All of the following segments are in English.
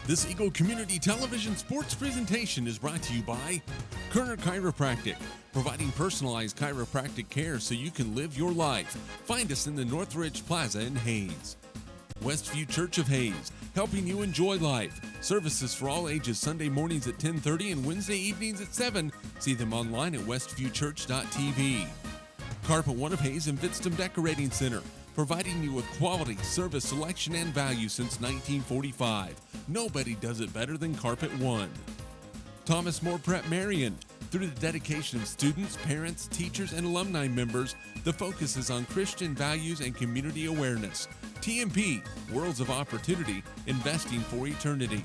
This Eagle Community Television sports presentation is brought to you by Kerner Chiropractic, providing personalized chiropractic care so you can live your life. Find us in the Northridge Plaza in Hayes. Westview Church of Hayes, helping you enjoy life. Services for all ages Sunday mornings at 10:30 and Wednesday evenings at 7. See them online at westviewchurch.tv. Carpet One of Hayes and Vidstem Decorating Center, providing you with quality, service, selection, and value since 1945. Nobody does it better than Carpet One. Thomas More Prep Marion. Through the dedication of students, parents, teachers, and alumni members, the focus is on Christian values and community awareness. TMP, Worlds of Opportunity, investing for eternity.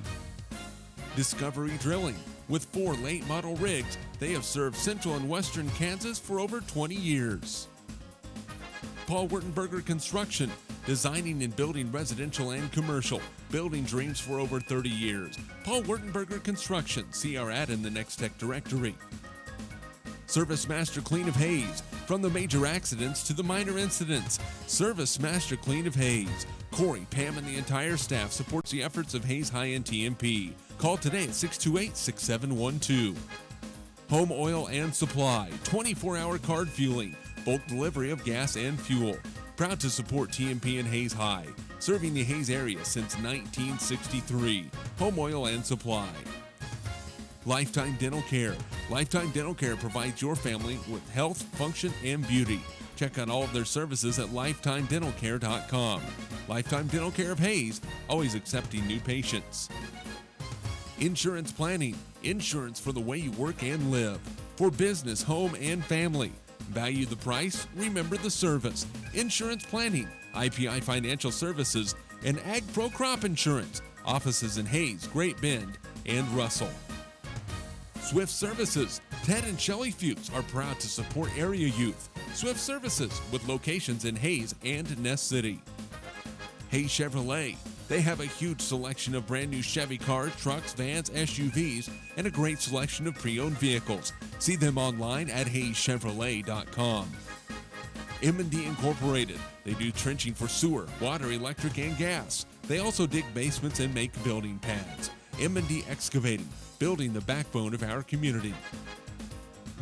Discovery Drilling. With 4 late model rigs, they have served central and western Kansas for over 20 years. Paul Wurtenberger Construction, designing and building residential and commercial, building dreams for over 30 years. Paul Wurtenberger Construction, see our ad in the Next Tech directory. Service Master Clean of Hayes, from the major accidents to the minor incidents. Service Master Clean of Hayes. Corey, Pam, and the entire staff supports the efforts of Hayes High and TMP. Call today at 628-6712. Home Oil and Supply, 24-hour card fueling, bulk delivery of gas and fuel. Proud to support TMP and Hayes High, serving the Hayes area since 1963. Home Oil and Supply. Lifetime Dental Care. Lifetime Dental Care provides your family with health, function, and beauty. Check out all of their services at lifetimedentalcare.com. Lifetime Dental Care of Hayes, always accepting new patients. Insurance Planning. Insurance for the way you work and live. For business, home, and family. Value the price, remember the service. Insurance Planning, IPI Financial Services, and Ag Pro Crop Insurance. Offices in Hayes, Great Bend, and Russell. Swift Services. Ted and Shelley Fuchs are proud to support area youth. Swift Services, with locations in Hayes and Ness City. Hayes Chevrolet. They have a huge selection of brand new Chevy cars, trucks, vans, SUVs, and a great selection of pre-owned vehicles. See them online at hayeschevrolet.com. M&D Incorporated. They do trenching for sewer, water, electric, and gas. They also dig basements and make building pads. M&D Excavating, building the backbone of our community.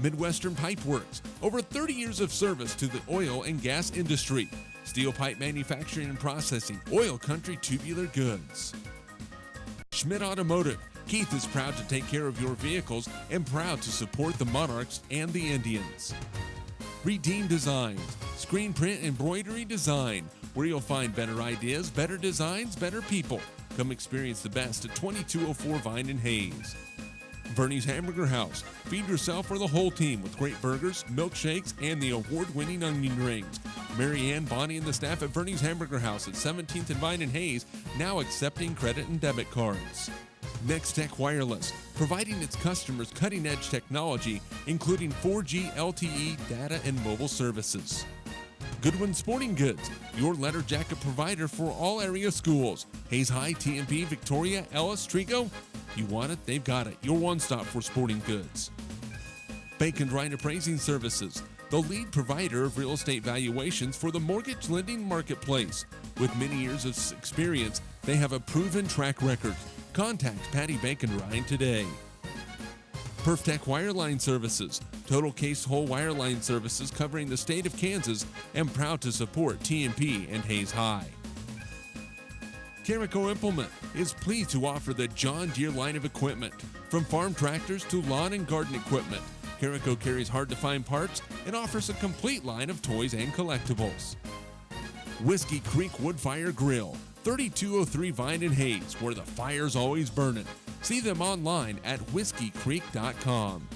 Midwestern Pipe Works. Over 30 years of service to the oil and gas industry. Steel pipe manufacturing and processing, oil country tubular goods. Schmidt Automotive. Keith is proud to take care of your vehicles and proud to support the Monarchs and the Indians. Redeem Designs. Screen print embroidery design, where you'll find better ideas, better designs, better people. Come experience the best at 2204 Vine in Hayes. Bernie's Hamburger House. Feed yourself or the whole team with great burgers, milkshakes, and the award-winning onion rings. Mary Ann, Bonnie, and the staff at Bernie's Hamburger House at 17th and Vine in Hayes, now accepting credit and debit cards. Next Tech Wireless, providing its customers cutting-edge technology, including 4G LTE data and mobile services. Goodwin Sporting Goods, your letter jacket provider for all area schools. Hayes High, TMP, Victoria, Ellis, Trigo. You want it, they've got it. Your one-stop for sporting goods. Bacon Ryan Appraising Services, the lead provider of real estate valuations for the mortgage lending marketplace. With many years of experience, they have a proven track record. Contact Patty Bacon Ryan today. PerfTech Wireline Services, total case whole wireline services covering the state of Kansas, and proud to support TMP and Hayes High. Carico Implement is pleased to offer the John Deere line of equipment, from farm tractors to lawn and garden equipment. Carico carries hard-to-find parts and offers a complete line of toys and collectibles. Whiskey Creek Wood Fire Grill, 3203 Vine in Hayes, where the fire's always burning. See them online at whiskeycreek.com.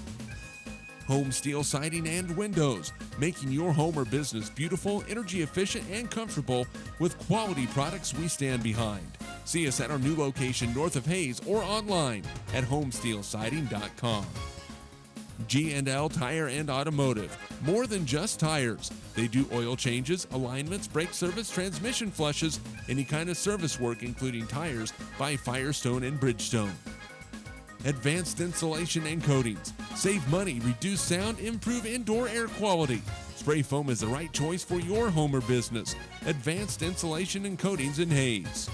Home Steel Siding and Windows, making your home or business beautiful, energy efficient, and comfortable with quality products we stand behind. See us at our new location north of Hayes or online at homesteelsiding.com. G&L Tire and Automotive, more than just tires. They do oil changes, alignments, brake service, transmission flushes, any kind of service work including tires by Firestone and Bridgestone. Advanced Insulation and Coatings. Save money, reduce sound, improve indoor air quality. Spray foam is the right choice for your home or business. Advanced Insulation and Coatings in Hayes.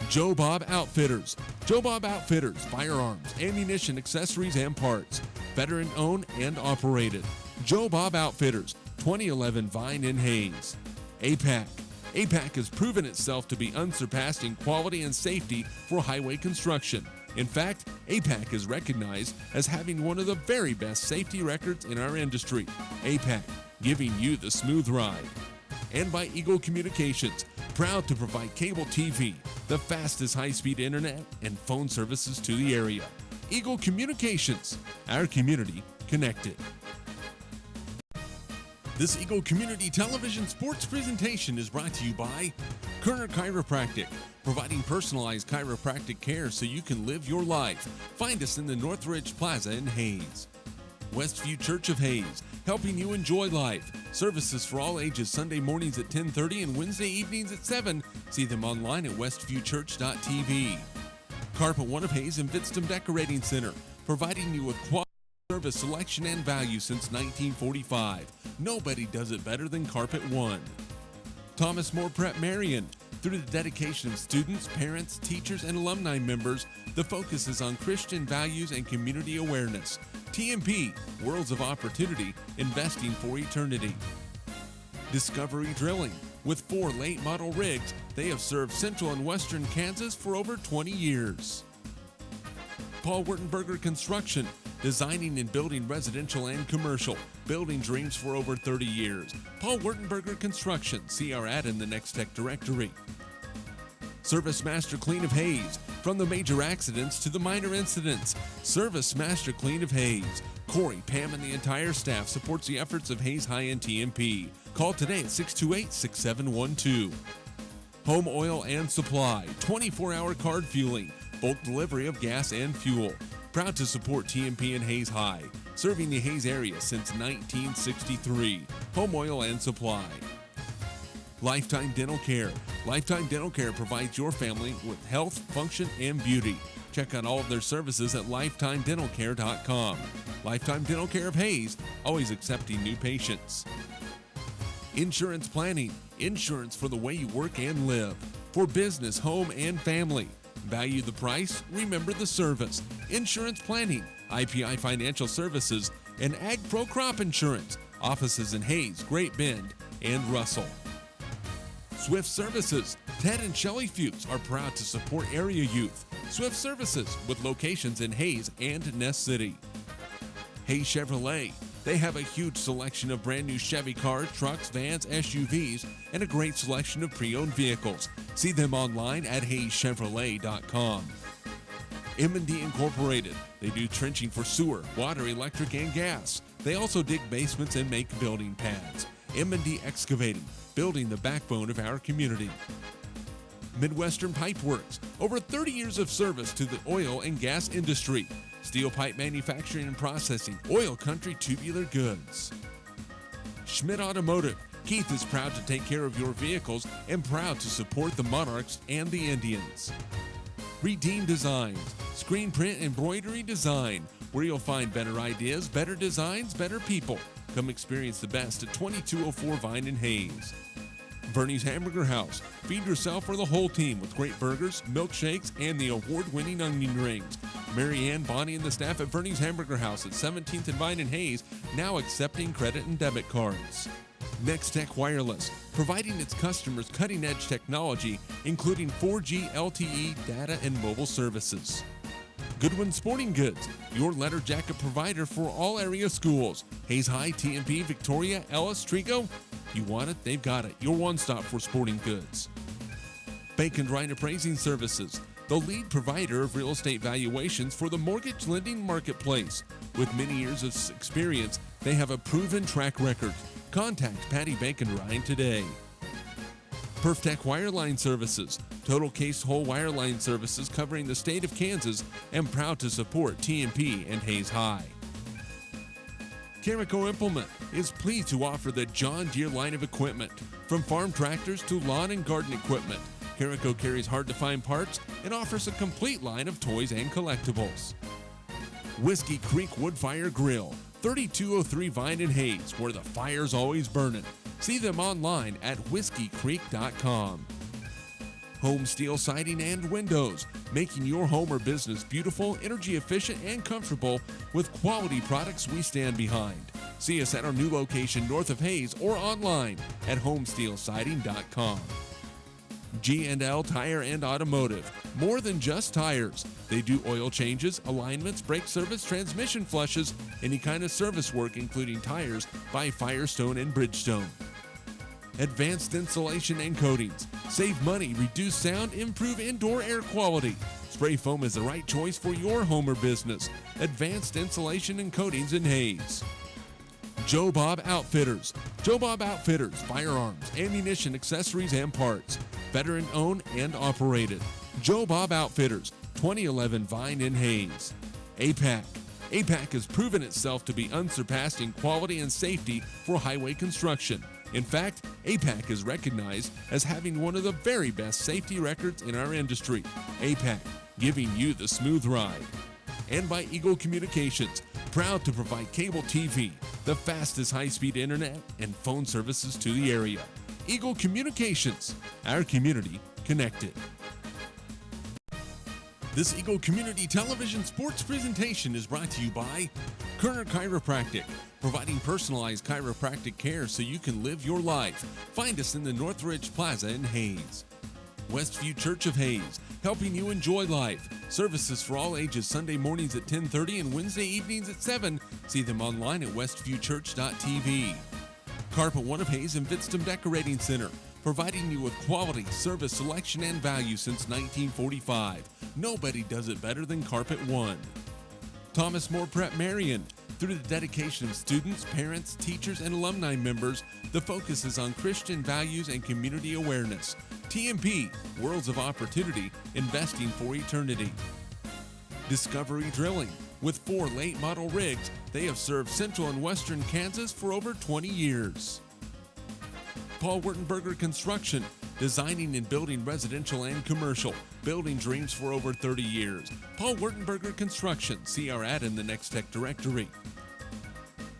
Joe Bob Outfitters. Joe Bob Outfitters, firearms, ammunition, accessories, and parts. Veteran owned and operated. Joe Bob Outfitters, 2011 Vine in Hayes. APAC. APAC has proven itself to be unsurpassed in quality and safety for highway construction. In fact, APAC is recognized as having one of the very best safety records in our industry. APAC, giving you the smooth ride. And by Eagle Communications, proud to provide cable TV, the fastest high-speed internet, and phone services to the area. Eagle Communications, our community connected. This Eagle Community Television sports presentation is brought to you by Kerner Chiropractic, providing personalized chiropractic care so you can live your life. Find us in the Northridge Plaza in Hayes. Westview Church of Hayes, helping you enjoy life. Services for all ages Sunday mornings at 10:30 and Wednesday evenings at 7. See them online at westviewchurch.tv. Carpet One of Hayes and Vidstem Decorating Center, providing you with quality service, selection, and value since 1945. Nobody does it better than Carpet One. Thomas More Prep Marion. Through the dedication of students, parents, teachers, and alumni members, the focus is on Christian values and community awareness. TMP, Worlds of Opportunity, investing for eternity. Discovery Drilling. With 4 late model rigs, they have served central and western Kansas for over 20 years. Paul Wurtenberger Construction, designing and building residential and commercial, building dreams for over 30 years. Paul Wurtenberger Construction, see our ad in the Next Tech directory. Service Master Clean of Hayes, from the major accidents to the minor incidents. Service Master Clean of Hayes. Corey, Pam, and the entire staff supports the efforts of Hayes High and TMP. Call today at 628-6712. Home Oil and Supply, 24-hour card fueling, bulk delivery of gas and fuel. Proud to support TMP and Hayes High, serving the Hayes area since 1963. Home Oil and Supply. Lifetime Dental Care. Lifetime Dental Care provides your family with health, function, and beauty. Check out all of their services at lifetimedentalcare.com. Lifetime Dental Care of Hayes, always accepting new patients. Insurance Planning. Insurance for the way you work and live. For business, home, and family. Value the price, remember the service. Insurance Planning, IPI Financial Services, and Ag Pro Crop Insurance. Offices in Hayes, Great Bend, and Russell. Swift Services. Ted and Shelley Fuchs are proud to support area youth. Swift Services, with locations in Hayes and Ness City. Hayes Chevrolet. They have a huge selection of brand new Chevy cars, trucks, vans, SUVs, and a great selection of pre-owned vehicles. See them online at hayeschevrolet.com. M&D Incorporated. They do trenching for sewer, water, electric, and gas. They also dig basements and make building pads. M&D Excavating, building the backbone of our community. Midwestern Pipe Works. Over 30 years of service to the oil and gas industry. Steel pipe manufacturing and processing, oil country tubular goods. Schmidt Automotive. Keith is proud to take care of your vehicles and proud to support the Monarchs and the Indians. Redeem Designs. Screen print embroidery design, where you'll find better ideas, better designs, better people. Come experience the best at 2204 Vine in Hayes. Bernie's Hamburger House. Feed yourself or the whole team with great burgers, milkshakes, and the award-winning onion rings. Mary Ann, Bonnie, and the staff at Bernie's Hamburger House at 17th and Vine in Hayes, now accepting credit and debit cards. Next Tech Wireless, providing its customers cutting-edge technology, including 4G LTE data and mobile services. Goodwin Sporting Goods, your letter jacket provider for all area schools. Hayes High, TMP, Victoria, Ellis, Trigo. You want it, they've got it. Your one-stop for sporting goods. Bacon Ryan Appraising Services, the lead provider of real estate valuations for the mortgage lending marketplace. With many years of experience, they have a proven track record. Contact Patty Bacon Ryan today. Perftech Wireline Services, total case whole wireline services covering the state of Kansas, and proud to support TMP and Hayes High. Carico Implement is pleased to offer the John Deere line of equipment, from farm tractors to lawn and garden equipment. Carico carries hard-to-find parts and offers a complete line of toys and collectibles. Whiskey Creek Woodfire Grill, 3203 Vine in Hayes, where the fire's always burning. See them online at whiskeycreek.com. Home Steel Siding and Windows, making your home or business beautiful, energy efficient, and comfortable with quality products we stand behind. See us at our new location north of Hayes or online at homesteelsiding.com. G&L Tire and Automotive, more than just tires. They do oil changes, alignments, brake service, transmission flushes, any kind of service work including tires by Firestone and Bridgestone. Advanced Insulation and Coatings. Save money, reduce sound, improve indoor air quality. Spray foam is the right choice for your home or business. Advanced Insulation and Coatings in Hayes. Joe Bob Outfitters. Joe Bob Outfitters, firearms, ammunition, accessories, and parts. Veteran owned and operated. Joe Bob Outfitters, 2011 Vine in Hayes. APAC. APAC has proven itself to be unsurpassed in quality and safety for highway construction. In fact, APAC is recognized as having one of the very best safety records in our industry. APAC, giving you the smooth ride. And by Eagle Communications, proud to provide cable TV, the fastest high-speed internet, and phone services to the area. Eagle Communications, our community connected. This Eagle Community Television sports presentation is brought to you by Kerner Chiropractic, providing personalized chiropractic care so you can live your life. Find us in the Northridge Plaza in Hayes. Westview Church of Hayes, helping you enjoy life. Services for all ages, Sunday mornings at 10:30 and Wednesday evenings at 7. See them online at westviewchurch.tv. Carpet One of Hayes and Vidstem Decorating Center, providing you with quality, service, selection, and value since 1945. Nobody does it better than Carpet One. Thomas More Prep Marion. Through the dedication of students, parents, teachers, and alumni members, the focus is on Christian values and community awareness. TMP, Worlds of Opportunity, investing for eternity. Discovery Drilling. With 4 late model rigs, they have served central and western Kansas for over 20 years. Paul Wurtenberger Construction, designing and building residential and commercial, building dreams for over 30 years. Paul Wurtenberger Construction, see our ad in the Next Tech directory.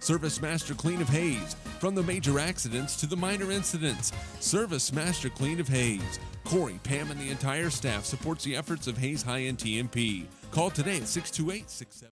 Service Master Clean of Hayes, from the major accidents to the minor incidents. Service Master Clean of Hayes. Corey, Pam, and the entire staff supports the efforts of Hayes High and TMP. Call today at 628-67.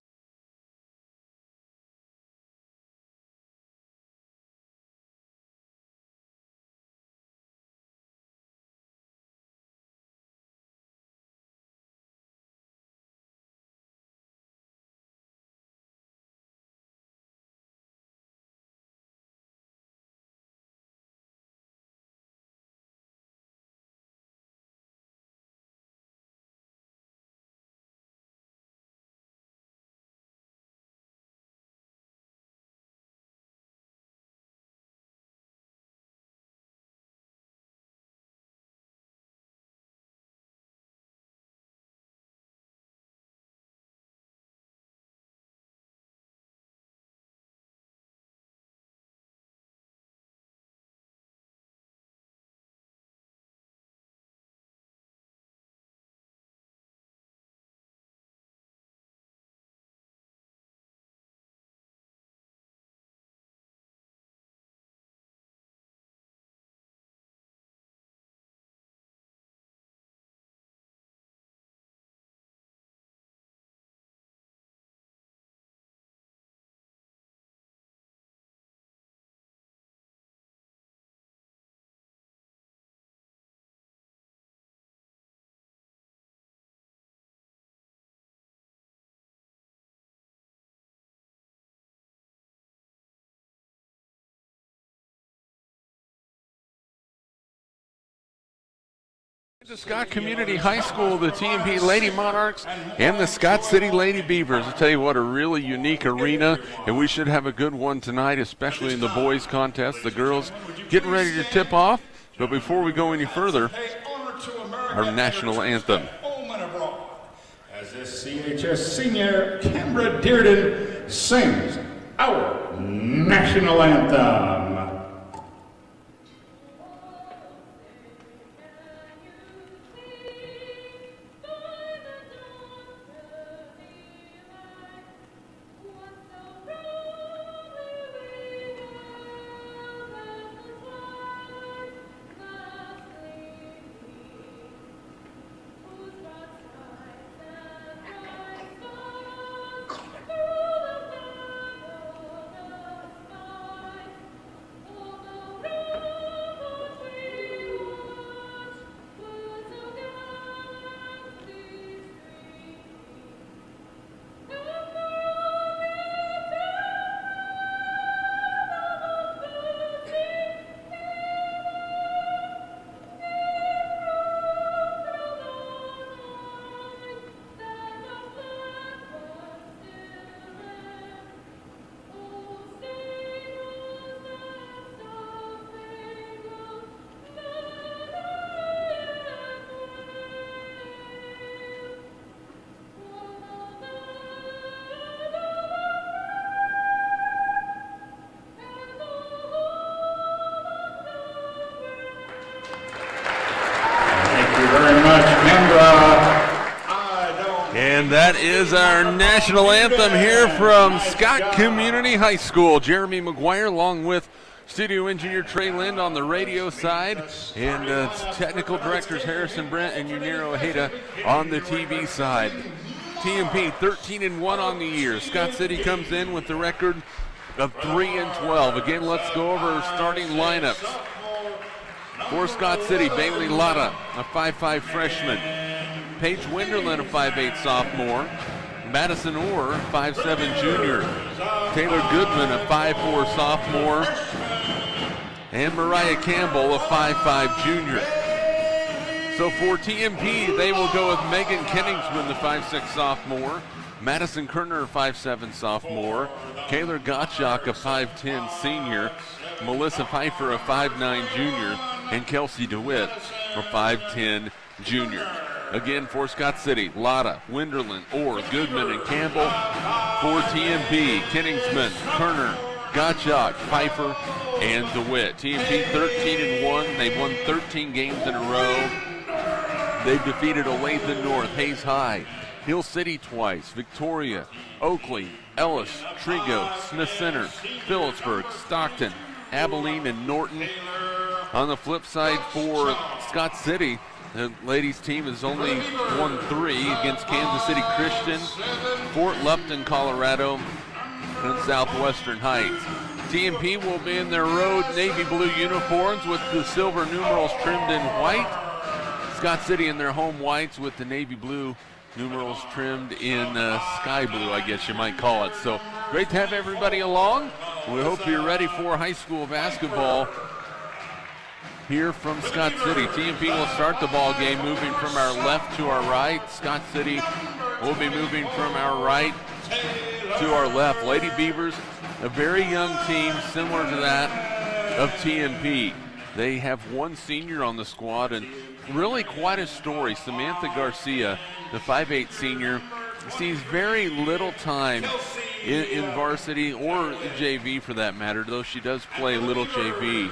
The Scott Community High School, the TMP Lady Monarchs, and the Scott City Lady Beavers. I'll tell you what, a really unique arena, and we should have a good one tonight, especially in the boys' contest. The girls getting ready to tip off, but before we go any further, our national anthem. As this CHS senior Canberra Dearden sings our national anthem. national anthem here from Scott Community High School. Jeremy McGuire along with studio engineer Trey Lind on the radio side, and technical directors Harrison Brent and Yuniro Ojeda on the TV side. TMP 13-1 on the year. Scott City comes in with the record of 3-12. Again, let's go over our starting lineups. For Scott City, Bailey Lotta, a 5'5 freshman. Paige Winderland, a 5'8 sophomore. Madison Orr, 5'7 junior. Taylor Goodman, a 5'4 sophomore. And Mariah Campbell, a 5'5 junior. So for TMP, they will go with Megan Kenningsman, the 5'6 sophomore. Madison Kerner, a 5'7 sophomore. Kayler Gottschalk, a 5'10 senior. Melissa Pfeiffer, a 5'9 junior. And Kelsey DeWitt, a 5'10 junior. Again, for Scott City, Lotta, Winderland, Orr, Goodman, and Campbell. For TMP, Kenningsman, Kerner, Gottschalk, Pfeiffer, and DeWitt. TMP 13-1. They've won 13 games in a row. They've defeated Olathe North, Hayes High, Hill City twice, Victoria, Oakley, Ellis, Trigo, Smith Center, Phillipsburg, Stockton, Abilene, and Norton. On the flip side for Scott City, the ladies team has only won 3 against Kansas City Christian, Fort Lupton, Colorado, and Southwestern Heights. TMP will be in their road navy blue uniforms with the silver numerals trimmed in white. Scott City in their home whites with the navy blue numerals trimmed in sky blue, I guess you might call it. So great to have everybody along. We hope you're ready for high school basketball here from Scott City. TMP will start the ball game moving from our left to our right. Scott City will be moving from our right to our left. Lady Beavers, a very young team similar to that of TMP. They have one senior on the squad and really quite a story. Samantha Garcia, the 5'8 senior, sees very little time in varsity or JV for that matter, though she does play a little JV.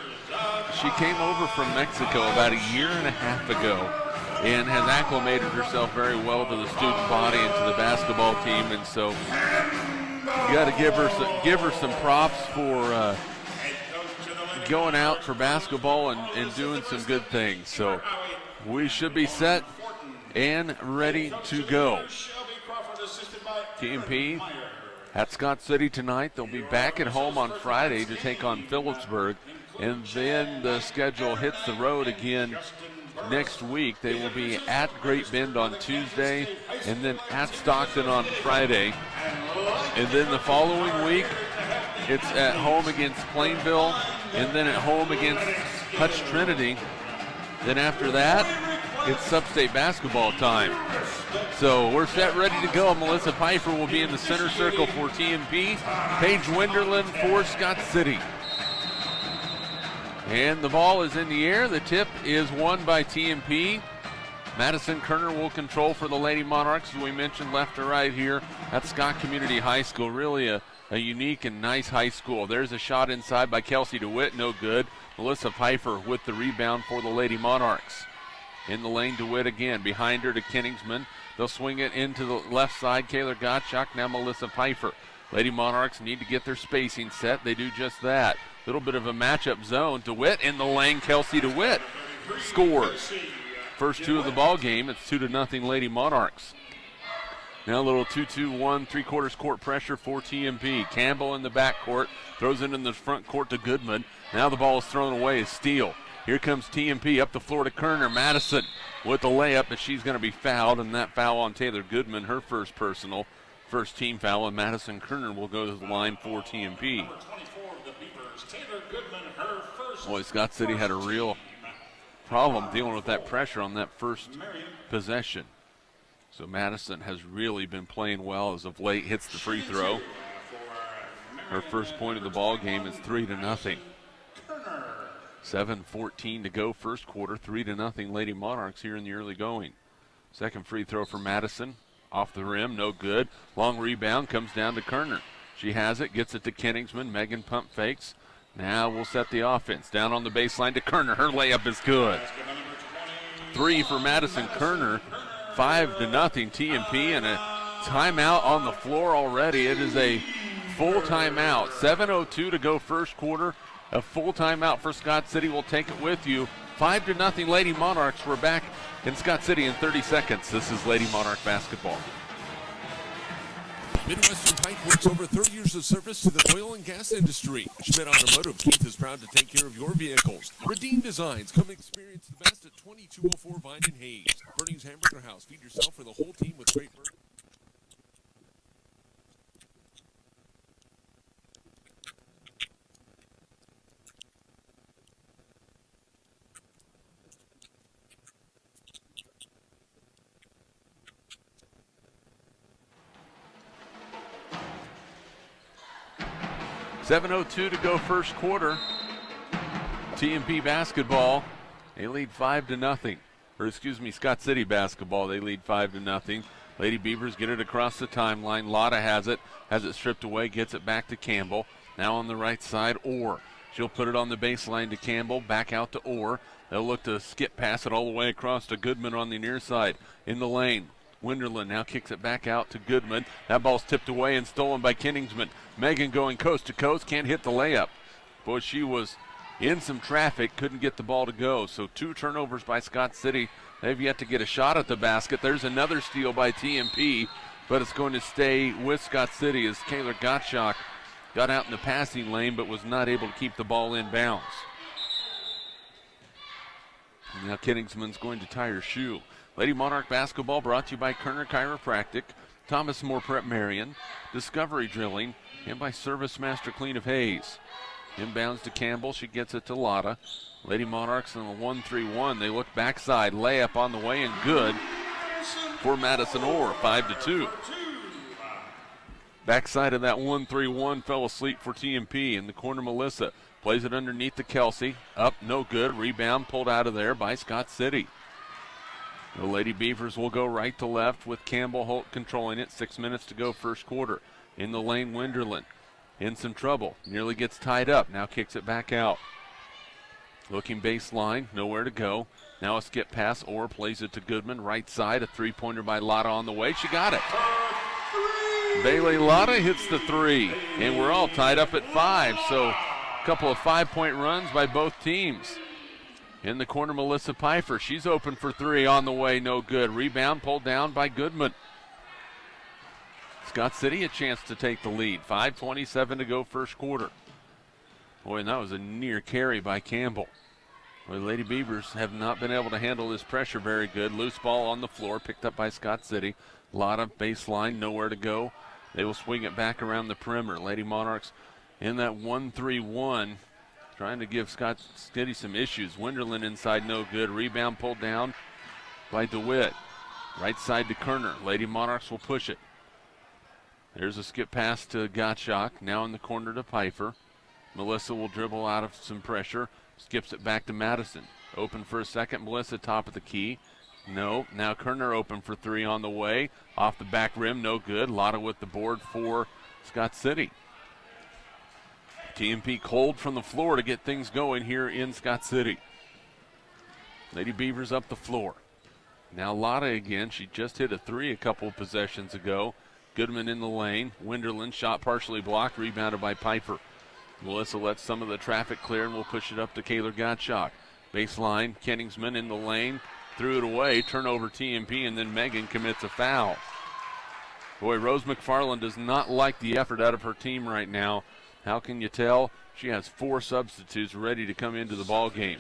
She came over from Mexico about a year and a half ago and has acclimated herself very well to the student body and to the basketball team, and so you got to give her some props for going out for basketball and doing some good things. So we should be set and ready to go. TMP at Scott City tonight. They'll be back at home on Friday to take on Phillipsburg, and then the schedule hits the road again next week. They will be at Great Bend on Tuesday and then at Stockton on Friday. And then the following week, it's at home against Plainville and then at home against Hutch Trinity. Then after that, it's sub-state basketball time. So we're set, ready to go. Melissa Pfeiffer will be in the center circle for TMP. Paige Winderland for Scott City. And the ball is in the air. The tip is won by TMP. Madison Kerner will control for the Lady Monarchs, as we mentioned, left to right here at Scott Community High School. Really a unique and nice high school. There's a shot inside by Kelsey DeWitt, no good. Melissa Pfeiffer with the rebound for the Lady Monarchs. In the lane, DeWitt again, behind her to Kenningsman. They'll swing it into the left side. Kayler Gottschalk, now Melissa Pfeiffer. Lady Monarchs need to get their spacing set. They do just that. Little bit of a matchup zone. DeWitt in the lane. Kelsey DeWitt scores. First 2 of the ball game. It's 2-0 Lady Monarchs. Now a little 2-2-1, 3/4 court pressure for TMP. Campbell in the backcourt, throws it in the front court to Goodman. Now the ball is thrown away as steal. Here comes TMP up the floor to Kerner. Madison with the layup, but she's going to be fouled, and that foul on Taylor Goodman, her first personal, first team foul, and Madison Kerner will go to the line for TMP. Boy, Scott City had a real problem dealing with that pressure on that first possession. So Madison has really been playing well as of late, hits the free throw. Her first point of the ball game is 3-0. 7:14 to go first quarter, 3-0 Lady Monarchs here in the early going. Second free throw for Madison, off the rim, no good. Long rebound comes down to Kerner. She has it, gets it to Kenningsman. Megan pump fakes. Now we'll set the offense. Down on the baseline to Kerner. Her layup is good. 3 for Madison Kerner. 5-0 TMP, and a timeout on the floor already. It is a full timeout. 7:02 to go first quarter. A full timeout for Scott City. We'll take it with you. 5-0 Lady Monarchs. We're back in Scott City in 30 seconds. This is Lady Monarch basketball. Midwestern Pipe works over 30 years of service to the oil and gas industry. Schmidt Automotive Keith is proud to take care of your vehicles. Redeem Designs. Come experience the best at 2204 Vine and Hayes. Bernie's Hamburger House. Feed yourself for the whole team with great burgers. .702 to go first quarter. TMP basketball, they lead 5-0. Or excuse me, Scott City basketball, they lead 5-0. Lady Beavers get it across the timeline. Lotta has it stripped away, gets it back to Campbell. Now on the right side, Orr. She'll put it on the baseline to Campbell, back out to Orr. They'll look to skip pass it all the way across to Goodman on the near side in the lane. Winderland now kicks it back out to Goodman. That ball's tipped away and stolen by Kingsman. Megan going coast to coast, can't hit the layup. Boy, she was in some traffic, couldn't get the ball to go. So 2 turnovers by Scott City. They've yet to get a shot at the basket. There's another steal by TMP, but it's going to stay with Scott City as Kayla Gottschalk got out in the passing lane but was not able to keep the ball in bounds. Now Kingsman's going to tie her shoe. Lady Monarch basketball brought to you by Kerner Chiropractic, Thomas More Prep Marion, Discovery Drilling, and by Service Master Clean of Hayes. Inbounds to Campbell. She gets it to Lotta. Lady Monarchs in the 1-3-1. They look backside. Layup on the way and good for Madison Orr. 5-2. Backside of that 1-3-1 fell asleep for TMP. In the corner, Melissa plays it underneath to Kelsey. Up, no good. Rebound pulled out of there by Scott City. The Lady Beavers will go right to left with Campbell Holt controlling it. 6 minutes to go first quarter. In the lane, Winderland in some trouble. Nearly gets tied up. Now kicks it back out. Looking baseline, nowhere to go. Now a skip pass. Orr plays it to Goodman. Right side, a three-pointer by Lotta on the way. She got it. Bailey Lotta hits the 3. And we're all tied up at 5. So a couple of 5-point runs by both teams. In the corner, Melissa Pfeiffer. She's open for 3 on the way, no good. Rebound pulled down by Goodman. Scott City a chance to take the lead. 5:27 to go first quarter. Boy, and that was a near carry by Campbell. Well, the Lady Beavers have not been able to handle this pressure very good. Loose ball on the floor, picked up by Scott City. Lotta baseline, nowhere to go. They will swing it back around the perimeter. Lady Monarchs in that 1-3-1. Trying to give Scott City some issues. Winderland inside, no good. Rebound pulled down by DeWitt. Right side to Kerner. Lady Monarchs will push it. There's a skip pass to Gottschalk. Now in the corner to Pfeiffer. Melissa will dribble out of some pressure. Skips it back to Madison. Open for a second. Melissa top of the key. No. Now Kerner open for 3 on the way. Off the back rim, no good. Lotta with the board for Scott City. TMP cold from the floor to get things going here in Scott City. Lady Beavers up the floor. Now Lotta again. She just hit a 3 a couple of possessions ago. Goodman in the lane. Winderland shot partially blocked. Rebounded by Pfeiffer. Melissa lets some of the traffic clear and will push it up to Kayla Gottschalk. Baseline. Kingsman in the lane. Threw it away. Turnover TMP, and then Megan commits a foul. Boy, Rose McFarland does not like the effort out of her team right now. How can you tell? She has 4 substitutes ready to come into the ball game.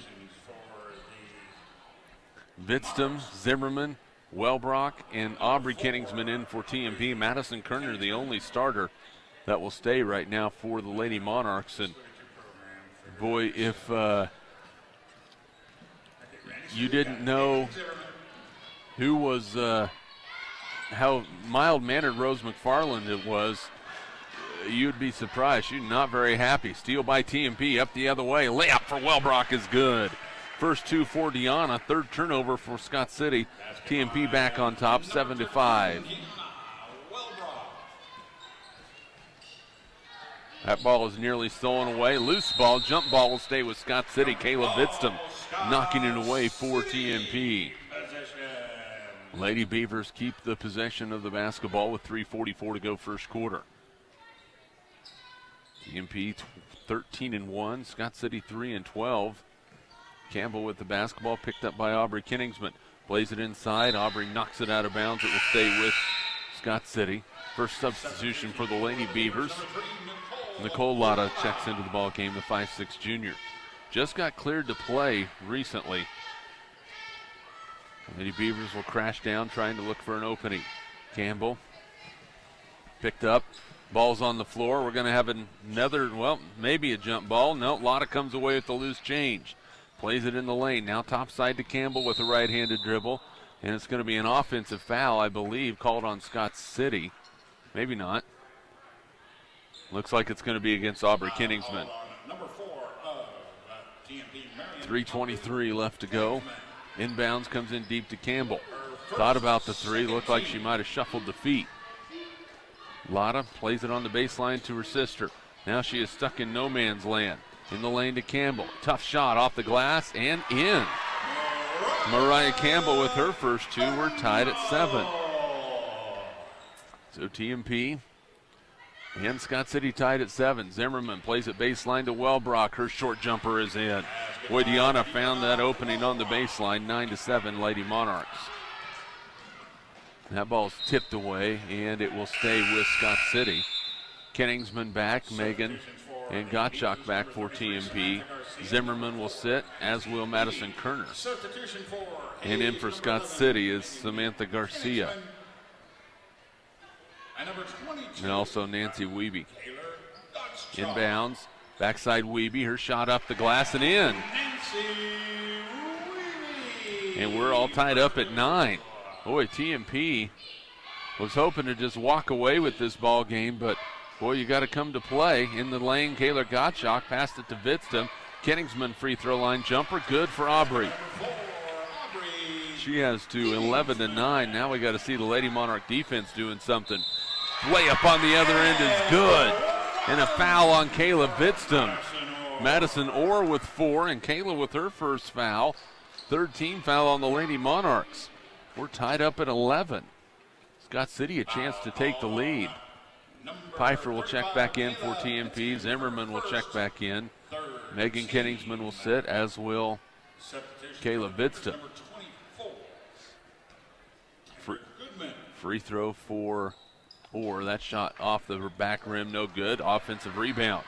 Vidstum, Zimmerman, Wellbrock, and Aubrey Kingsman in for TMP. Madison Kerner, the only starter that will stay right now for the Lady Monarchs. And boy, if you didn't know who was, how mild-mannered Rose McFarland it was, you'd be surprised. She's not very happy. Steal by TMP up the other way. Layup for Wellbrock is good. First 2 for Deanna. 3rd turnover for Scott City. TMP back on top, 7-5. That ball is nearly stolen away. Loose ball. Jump ball will stay with Scott City. Caleb Vidstum knocking it away for TMP. Lady Beavers keep the possession of the basketball with 3:44 to go first quarter. TMP 13-1, Scott City 3-12. Campbell with the basketball, picked up by Aubrey Kenningsman. Plays it inside. Aubrey knocks it out of bounds. It will stay with Scott City. First substitution for the Lady Beavers. Nicole Lotta checks into the ball game, the 5'6" junior. Just got cleared to play recently. Lady Beavers will crash down trying to look for an opening. Campbell picked up. Ball's on the floor. We're going to have another, well, maybe a jump ball. No, Lotta comes away with the loose change. Plays it in the lane. Now top side to Campbell with a right-handed dribble. And it's going to be an offensive foul, I believe, called on Scott City. Maybe not. Looks like it's going to be against Aubrey Kenningsman. 3:23 left to go. Inbounds comes in deep to Campbell. Thought about the three. Looked like she might have shuffled the feet. Lotta plays it on the baseline to her sister. Now she is stuck in no man's land. In the lane to Campbell. Tough shot off the glass and in. Mariah Campbell with her first two. We're tied at 7. So TMP and Scott City tied at 7. Zimmerman plays it baseline to Wellbrock. Her short jumper is in. Boy, Deanna found that opening on the baseline. 9-7 Lady Monarchs. That ball's tipped away, and it will stay with Scott City. Kenningsman back, Megan and Gottschalk back for TMP. Zimmerman will sit, as will Madison Kerner. And in for Scott City is Samantha Garcia. And also Nancy Wiebe. Inbounds, backside Wiebe, her shot up the glass and in. And we're all tied up at 9. Boy, TMP was hoping to just walk away with this ball game, but boy, you got to come to play. In the lane, Kayla Gottschalk passed it to Vidstam. Kenningsman free throw line jumper, good for Aubrey. She has to 11-9. Now we got to see the Lady Monarch defense doing something. Layup on the other end is good. And a foul on Kayla Vidstam. Madison Orr with 4 and Kayla with her first foul. Third team foul on the Lady Monarchs. We're tied up at 11. Scott City a chance to take the lead. Pfeiffer will check back in for TMP. Zimmerman will check back in. Megan Kenningsman will sit, as will Kayla Vidstam. Free throw for Orr. That shot off the back rim, no good. Offensive rebound.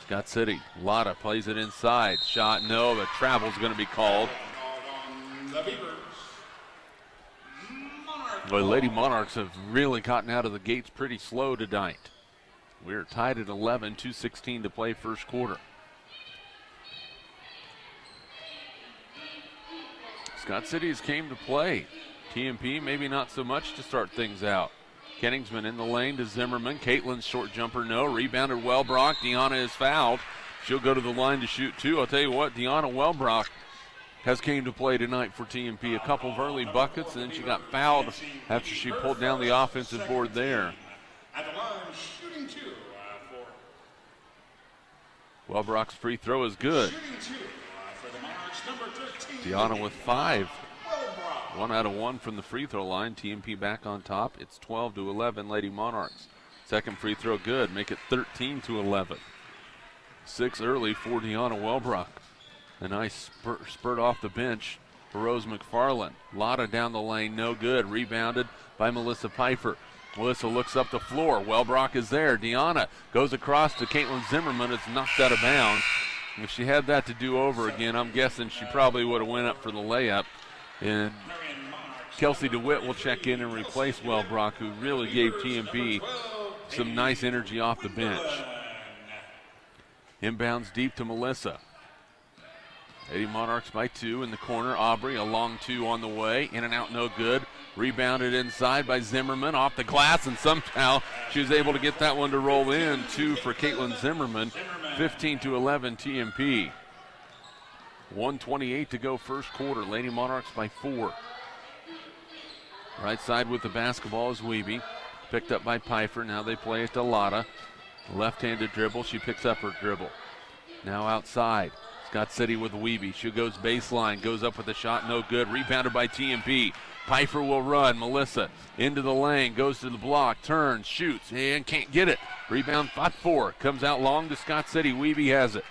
Scott City. Lotta plays it inside. Shot, no, but travel's going to be called. The Lady Monarchs have really gotten out of the gates pretty slow tonight. We're tied at 11, 2:16 to play first quarter. Scott City's came to play. TMP maybe not so much to start things out. Kenningsman in the lane to Zimmerman. Caitlin's short jumper, no. Rebounded Wellbrock. Deanna is fouled. She'll go to the line to shoot two. I'll tell you what, Deanna Wellbrock has came to play tonight for TMP. A couple of early buckets, and then she got fouled after she pulled down the offensive board there. At the line, shooting two for Wellbrock's free throw is good. for the Monarchs, number 13. Deanna with 5. Wellbrock. 1 out of 1 from the free throw line. TMP back on top. It's 12-11 Lady Monarchs. Second free throw good. Make it 13-11. 6 early for Deanna Wellbrock. A nice spurt off the bench for Rose McFarland. Lotta down the lane, no good. Rebounded by Melissa Pfeiffer. Melissa looks up the floor. Wellbrock is there. Deanna goes across to Caitlin Zimmerman. It's knocked out of bounds. If she had that to do over again, I'm guessing she probably would have went up for the layup. And Kelsey DeWitt will check in and replace Wellbrock, who really gave TMP some nice energy off the bench. Inbounds deep to Melissa. Lady Monarchs by 2 in the corner. Aubrey, a long 2 on the way. In and out, no good. Rebounded inside by Zimmerman off the glass, and somehow she was able to get that one to roll in. 2 for Caitlin Zimmerman. 15-11 TMP. 1:28 to go first quarter. Lady Monarchs by 4. Right side with the basketball is Wiebe. Picked up by Pfeiffer. Now they play it to Lotta. Left-handed dribble. She picks up her dribble. Now outside. Scott City with Wiebe. She goes baseline. Goes up with a shot. No good. Rebounded by TMP. Pfeiffer will run. Melissa into the lane, goes to the block, turns, shoots, and can't get it. Rebound fought for. Comes out long to Scott City. Weeby has it.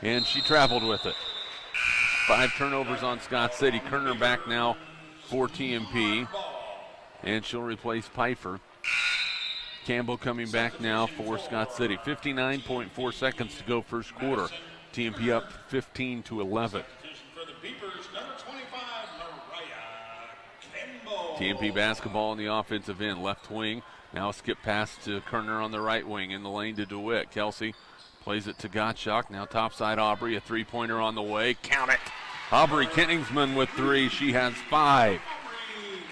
And she traveled with it. 5 turnovers on Scott City. Kerner back now for TMP. And she'll replace Pfeiffer. Campbell coming back now for Scott City. 59.4 seconds to go first quarter. TMP up 15-11. For the Beavers, number 25, Mariah Campbell. TMP basketball on the offensive end, left wing. Now a skip pass to Kerner on the right wing, in the lane to DeWitt. Kelsey plays it to Gottschalk. Now topside Aubrey, a three-pointer on the way. Count it. Aubrey Kenningsman with 3. She has 5.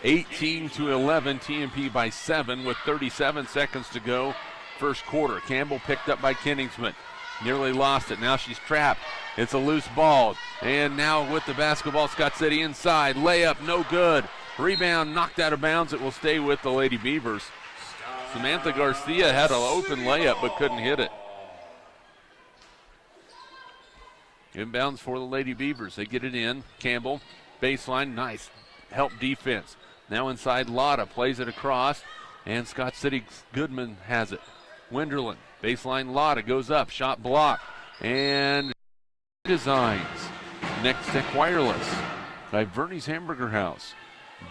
18-11, TMP by 7 with 37 seconds to go first quarter. Campbell picked up by Kenningsman. Nearly lost it. Now she's trapped. It's a loose ball. And now with the basketball, Scott City inside. Layup, no good. Rebound knocked out of bounds. It will stay with the Lady Beavers. Samantha Garcia had an open layup but couldn't hit it. Inbounds for the Lady Beavers. They get it in. Campbell, baseline, nice help defense. Now inside Lotta, plays it across, and Scott City Goodman has it. Wenderlin, baseline Lotta, goes up, shot blocked, and Designs. Next Tech Wireless by Verney's Hamburger House,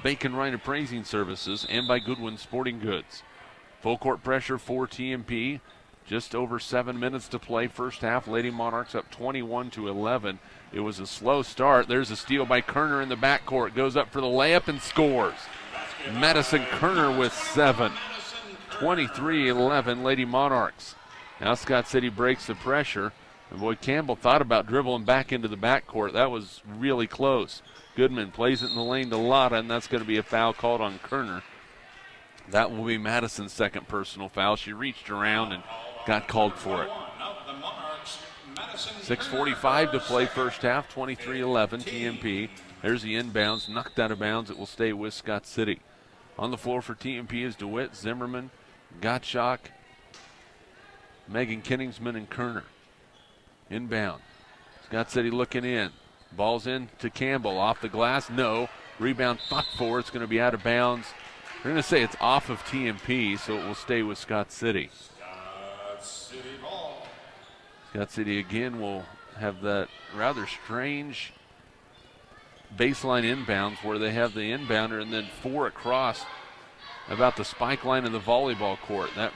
Bacon Ryan Appraising Services, and by Goodwin Sporting Goods. Full court pressure for TMP. Just over 7 minutes to play first half. Lady Monarchs up 21-11. It was a slow start. There's a steal by Kerner in the backcourt. Goes up for the layup and scores. Madison Kerner with 7. 23-11 Lady Monarchs. Now Scott City breaks the pressure. And boy, Campbell thought about dribbling back into the backcourt. That was really close. Goodman plays it in the lane to Lotta, and that's going to be a foul called on Kerner. That will be Madison's second personal foul. She reached around and got called for it. 6:45 to play first half, 23-11 TMP. There's the inbounds, knocked out of bounds. It will stay with Scott City. On the floor for TMP is DeWitt, Zimmerman, Gottschalk, Megan Kenningsman, and Kerner. Inbound. Scott City looking in. Ball's in to Campbell. Off the glass, no. Rebound fought for. It's going to be out of bounds. We're going to say it's off of TMP, so it will stay with Scott City. Scott City again will have that rather strange baseline inbounds where they have the inbounder and then 4 across about the spike line of the volleyball court. That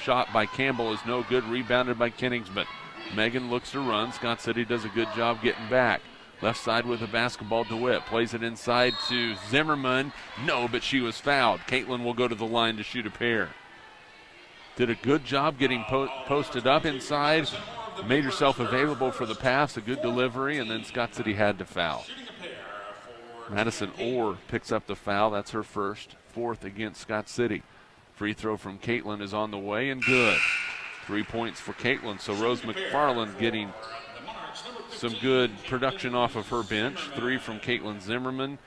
shot by Campbell is no good, rebounded by Kenningsman. Megan looks to run. Scott City does a good job getting back. Left side with the basketball, DeWitt plays it inside to Zimmerman. No, but she was fouled. Caitlin will go to the line to shoot a pair. Did a good job getting posted up inside. Made herself available for the pass, a good delivery, and then Scott City had to foul. Madison Orr picks up the foul. That's her first, 4th against Scott City. Free throw from Caitlin is on the way and good. 3 points for Caitlin. So Rose McFarland getting some good production off of her bench. 3 from Caitlin Zimmerman.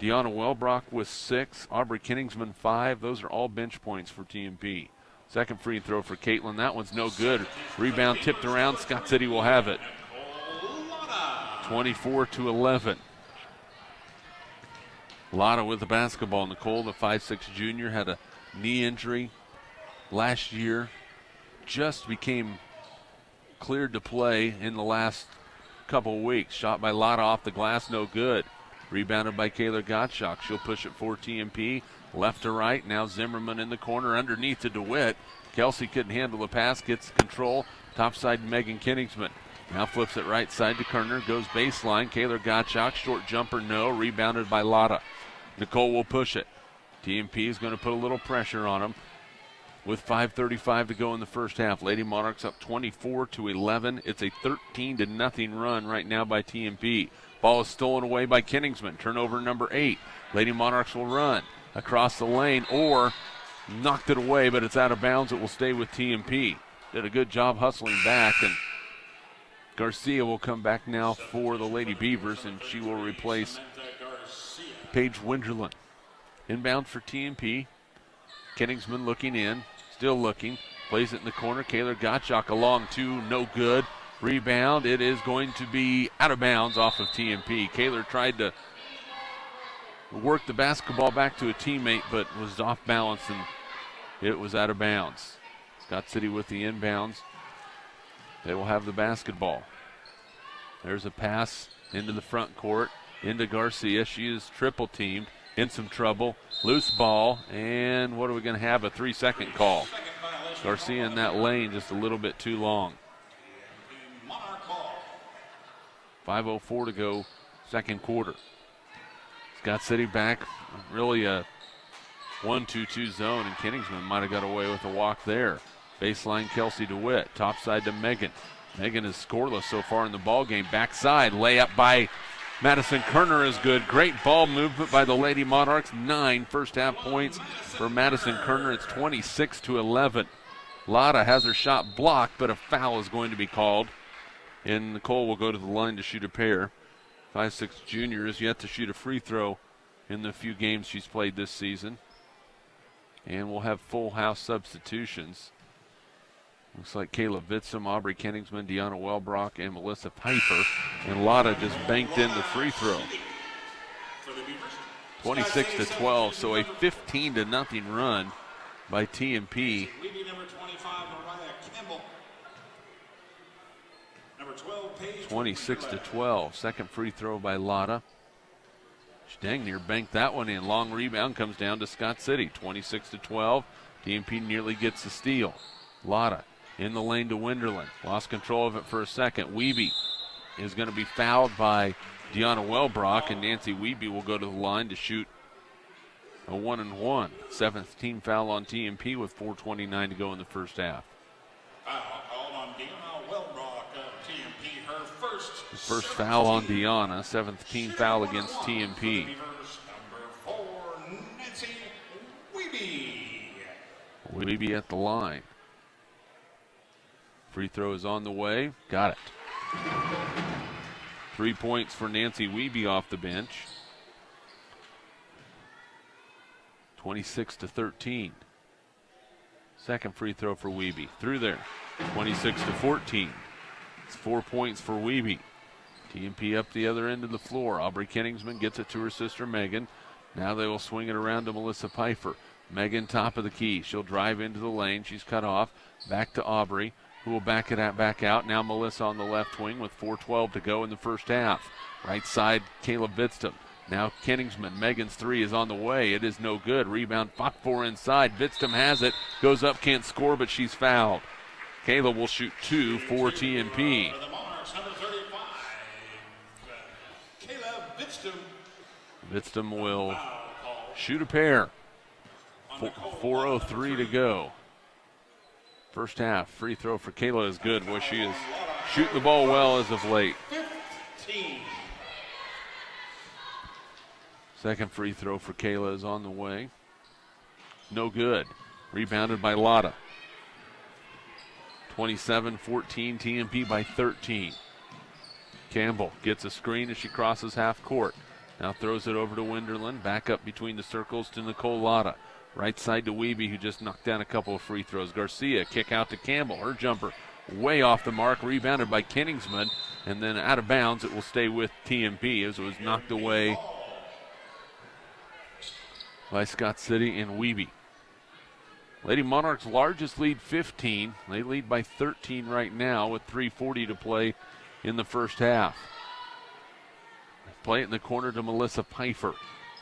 Deanna Welbrock with 6. Aubrey Kenningsman 5. Those are all bench points for TMP. Second free throw for Caitlin. That one's no good. Rebound tipped around. Scott City will have it. 24-11. Lotta with the basketball. Nicole, the 5'6" junior, had a knee injury last year. Just became cleared to play in the last couple of weeks. Shot by Lotta off the glass, no good. Rebounded by Kayla Gottschalk. She'll push it for TMP. Left to right. Now Zimmerman in the corner underneath to DeWitt. Kelsey couldn't handle the pass. Gets control. Topside Megan Kenningsman. Now flips it right side to Kerner. Goes baseline. Kayla Gottschalk. Short jumper, no. Rebounded by Lotta. Nicole will push it. TMP is going to put a little pressure on them. With 5:35 to go in the first half. Lady Monarchs up 24-11. It's a 13-0 run right now by TMP. Ball is stolen away by Kenningsman. Turnover number 8. Lady Monarchs will run across the lane or knocked it away, but it's out of bounds. It will stay with TMP. Did a good job hustling back, and Garcia will come back now for the Lady Beavers, and she will replace Paige Winderlin. Inbound for TMP. Kenningsman looking in, still looking. Plays it in the corner. Kayla Gottschalk along 2, no good. Rebound, it is going to be out of bounds off of TMP. Kayla tried to worked the basketball back to a teammate, but was off balance and it was out of bounds. Scott City with the inbounds. They will have the basketball. There's a pass into the front court, into Garcia. She is triple teamed, in some trouble. Loose ball, and what are we going to have? A 3-second call. Garcia in that lane just a little bit too long. 5:04 to go, second quarter. Scott City back, really a 1-2-2 zone, and Kingsman might have got away with a walk there. Baseline Kelsey DeWitt, topside to Megan. Megan is scoreless so far in the ball game. Backside layup by Madison Kerner is good. Great ball movement by the Lady Monarchs. 9 first half points for Madison Kerner. It's 26-11. Lotta has her shot blocked, but a foul is going to be called. And Nicole will go to the line to shoot a pair. 5'6" junior is yet to shoot a free throw in the few games she's played this season. And we'll have full house substitutions. Looks like Kayla Vitzum, Aubrey Kenningsman, Deanna Wellbrock, and Melissa Piper. And Lotta just banked in the free throw. 26-12, so a 15-0 run by TMP. 26-12, second free throw by Lotta. She dang near banked that one in. Long rebound comes down to Scott City. 26-12, TMP nearly gets the steal. Lotta in the lane to Winderland. Lost control of it for a second. Wiebe is going to be fouled by Deanna Wellbrock, and Nancy Wiebe will go to the line to shoot a 1-and-1. 7th team foul on TMP with 4:29 to go in the first half. Foul called on Deanna Wellbrock of TMP, her first. The first foul on Deanna, 7th team foul against TMP. Number 4, Nancy Wiebe. Wiebe at the line. Free throw is on the way. Got it. 3 points for Nancy Wiebe off the bench. 26-13. Second free throw for Wiebe. Through there. 26-14. It's 4 points for Wiebe. TMP up the other end of the floor. Aubrey Kenningsman gets it to her sister Megan. Now they will swing it around to Melissa Piper. Megan top of the key. She'll drive into the lane. She's cut off. Back to Aubrey, who will back out. Now Melissa on the left wing with 4:12 to go in the first half. Right side, Caleb Vitztum. Now Kenningsman. Megan's three is on the way. It is no good. Rebound fought for inside. Vitztum has it. Goes up, can't score, but she's fouled. Kayla will shoot 2 for TMP. For the Monarchs, number 35, Kayla Vitztum. Vitztum will shoot a pair. 4:03 to go. First half, free throw for Kayla is good. Boy, she is shooting the ball well as of late. 15. Second free throw for Kayla is on the way. No good. Rebounded by Lotta. 27-14, TMP by 13. Campbell gets a screen as she crosses half court. Now throws it over to Winderland. Back up between the circles to Nicole Lotta. Right side to Wiebe, who just knocked down a couple of free throws. Garcia, kick out to Campbell. Her jumper way off the mark. Rebounded by Kenningsman. And then out of bounds, it will stay with TMP as it was knocked away by Scott City and Wiebe. Lady Monarchs' largest lead, 15. They lead by 13 right now with 3:40 to play in the first half. Play it in the corner to Melissa Piper.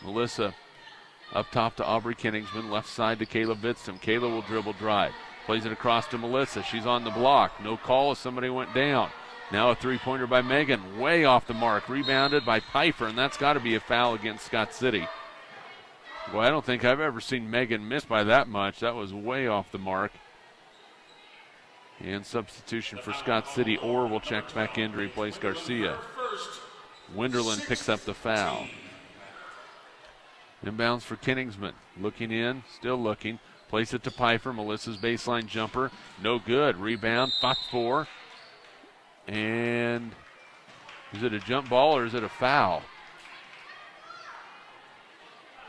Melissa up top to Aubrey Kenningsman, left side to Kayla Vitztum. Kayla will dribble drive. Plays it across to Melissa. She's on the block. No call as somebody went down. Now a three-pointer by Megan, way off the mark. Rebounded by Piper, and that's got to be a foul against Scott City. Boy, I don't think I've ever seen Megan miss by that much. That was way off the mark. And substitution for Scott City. Orr will check back in to replace Garcia. Winderland picks up the foul. Inbounds for Kenningsman. Looking in, still looking. Place it to Piper. Melissa's baseline jumper. No good. Rebound, fought for. And is it a jump ball or is it a foul?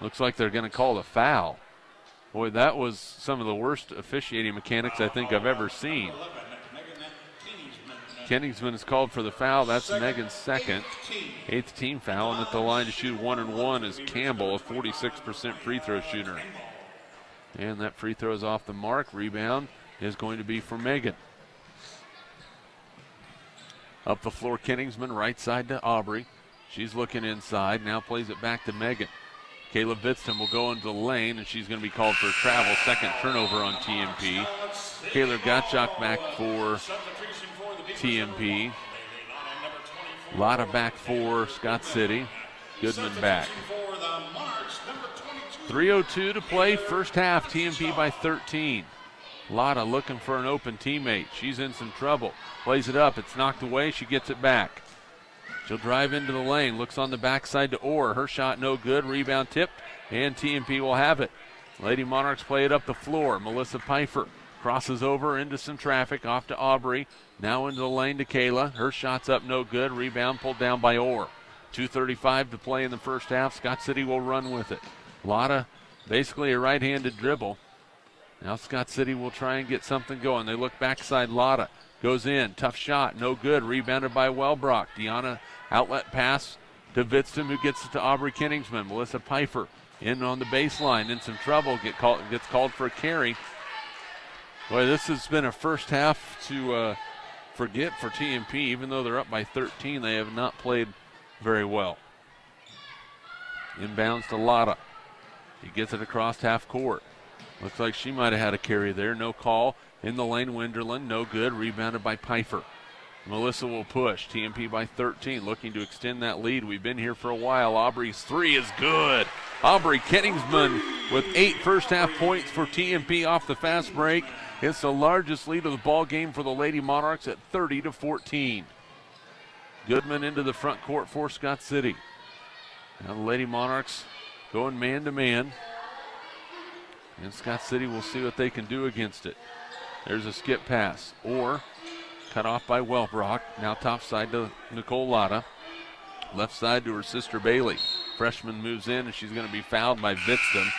Looks like they're going to call a foul. Boy, that was some of the worst officiating mechanics I think I've ever seen. Kenningsman is called for the foul. That's Megan's second. 8th team foul. And at the line to shoot 1-1 is Campbell, a 46% free throw shooter. And that free throw is off the mark. Rebound is going to be for Megan. Up the floor, Kenningsman, right side to Aubrey. She's looking inside, now plays it back to Megan. Kayla Bitston will go into the lane, and she's going to be called for a travel. Second turnover on TMP. Kayla Gottschalk back for TMP. Lotta back for Scott City. Goodman back. 3:02 to play, first half, TMP by 13. Lotta looking for an open teammate. She's in some trouble. Plays it up, it's knocked away, she gets it back. She'll drive into the lane, looks on the backside to Orr. Her shot no good, rebound tipped, and TMP will have it. Lady Monarchs play it up the floor. Melissa Pfeiffer crosses over into some traffic, off to Aubrey. Now into the lane to Kayla. Her shot's up no good, rebound pulled down by Orr. 2:35 to play in the first half. Scott City will run with it. Lotta, basically a right-handed dribble. Now Scott City will try and get something going. They look backside. Lotta goes in, tough shot, no good. Rebounded by Wellbrock. Deanna outlet pass to Vidston, who gets it to Aubrey Kenningsman. Melissa Pfeiffer in on the baseline, in some trouble, gets called for a carry. Boy, this has been a first half to forget for TMP. Even though they're up by 13, they have not played very well. Inbounds to Lotta. He gets it across half court. Looks like she might have had a carry there. No call. In the lane, Winderland. No good. Rebounded by Pfeiffer. Melissa will push. TMP by 13, looking to extend that lead. We've been here for a while. Aubrey's three is good. Aubrey Kenningsman with 8 first half points for TMP off the fast break. It's the largest lead of the ball game for the Lady Monarchs at 30-14. Goodman into the front court for Scott City. Now the Lady Monarchs going man to man. And Scott City will see what they can do against it. There's a skip pass. Or cut off by Wellbrock. Now top side to Nicole Lotta. Left side to her sister Bailey. Freshman moves in, and she's going to be fouled by Vidston.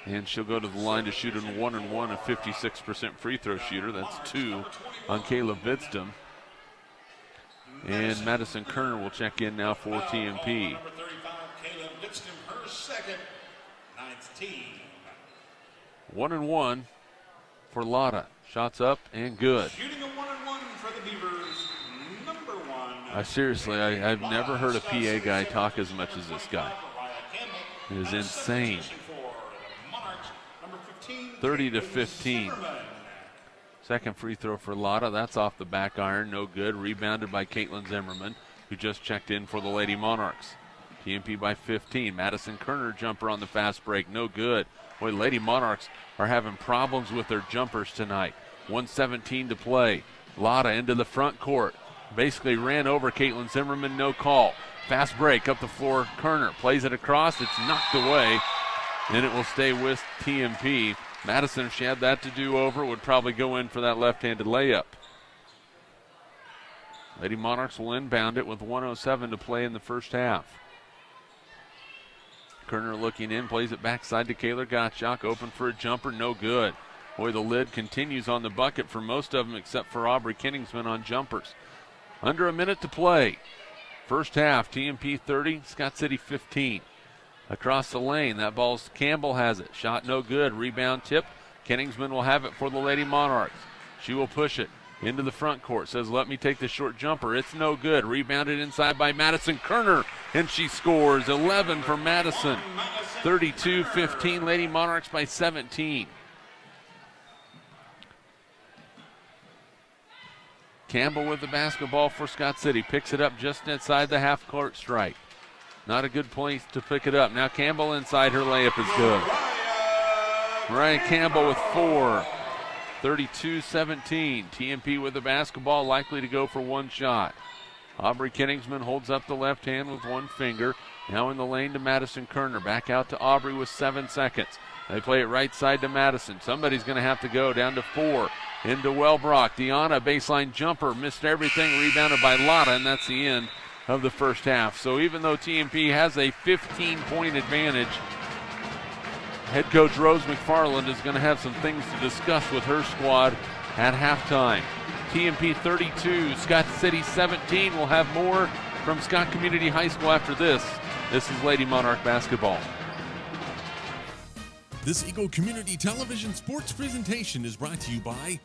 And she'll go to the line to shoot a 1-1, a 56% free throw shooter. That's 2 on Kayla Vidston. And Madison Kerner will check in now for TMP. Number 35, Kayla Vidston, her second, 9th team. 1-1 for Lotta. Shots up and good. Shooting a 1-1 for the Beavers, number 1. Seriously, I've never heard a PA guy talk as much as this guy. It is insane. 30-15. Second free throw for Lotta. That's off the back iron. No good. Rebounded by Caitlin Zimmerman, who just checked in for the Lady Monarchs. TMP by 15. Madison Kerner jumper on the fast break. No good. Boy, Lady Monarchs are having problems with their jumpers tonight. 1:17 to play. Lotta into the front court. Basically ran over Caitlin Zimmerman. No call. Fast break up the floor. Kerner plays it across. It's knocked away. And it will stay with TMP. Madison, if she had that to do over, would probably go in for that left-handed layup. Lady Monarchs will inbound it with 1:07 to play in the first half. Kerner looking in, plays it backside to Kayla Gottschalk, open for a jumper, no good. Boy, the lid continues on the bucket for most of them except for Aubrey Kenningsman on jumpers. Under a minute to play. First half, TMP 30, Scott City 15. Across the lane, that ball's Campbell has it. Shot no good, rebound tipped. Kenningsman will have it for the Lady Monarchs. She will push it into the front court. Says, let me take the short jumper. It's no good. Rebounded inside by Madison Kerner, and she scores. 11 for Madison. 32-15, Lady Monarchs by 17. Campbell with the basketball for Scott City. Picks it up just inside the half-court stripe. Not a good place to pick it up. Now Campbell inside, her layup is good. Mariah Campbell with 4. 32-17. TMP with the basketball, likely to go for one shot. Aubrey Kenningsman holds up the left hand with one finger. Now in the lane to Madison Kerner. Back out to Aubrey with 7 seconds. They play it right side to Madison. Somebody's going to have to go down to 4. Into Wellbrock. Deanna, baseline jumper. Missed everything. Rebounded by Lotta, and that's the end of the first half. So even though TMP has a 15-point advantage, head coach Rose McFarland is going to have some things to discuss with her squad at halftime. TMP 32, Scott City 17. We'll have more from Scott Community High School after this. This is Lady Monarch basketball. This Eagle Community Television sports presentation is brought to you by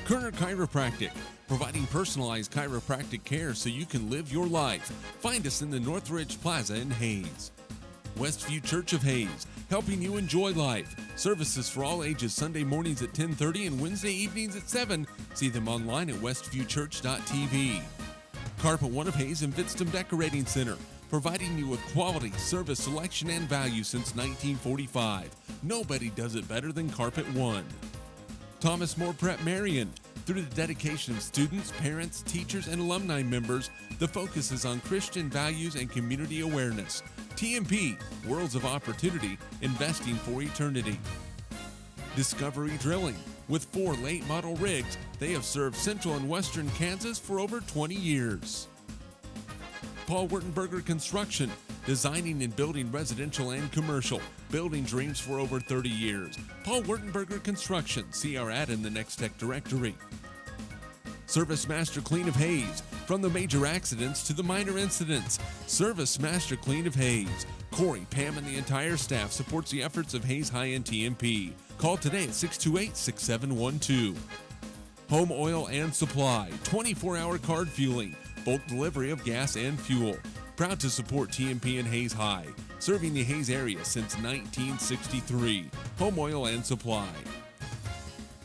Kerner Chiropractic, providing personalized chiropractic care so you can live your life. Find us in the Northridge Plaza in Hayes. Westview Church of Hayes, helping you enjoy life. Services for all ages, Sunday mornings at 10:30 and Wednesday evenings at 7. See them online at westviewchurch.tv. Carpet One of Hayes and Vidstem Decorating Center, providing you with quality, service, selection, and value since 1945. Nobody does it better than Carpet One. Thomas More Prep Marion. Through the dedication of students, parents, teachers, and alumni members, the focus is on Christian values and community awareness. TMP, Worlds of Opportunity, investing for eternity. Discovery Drilling. With 4 late model rigs, they have served central and western Kansas for over 20 years. Paul Wurtenberger Construction, designing and building residential and commercial, building dreams for over 30 years. Paul Wurtenberger Construction, see our ad in the Next Tech directory. Service Master Clean of Hayes, from the major accidents to the minor incidents. Service Master Clean of Hayes. Corey, Pam, and the entire staff supports the efforts of Hayes High and TMP. Call today at 628-6712. Home Oil and Supply, 24-hour card fueling, bulk delivery of gas and fuel. Proud to support TMP and Hayes High, serving the Hayes area since 1963. Home Oil and Supply.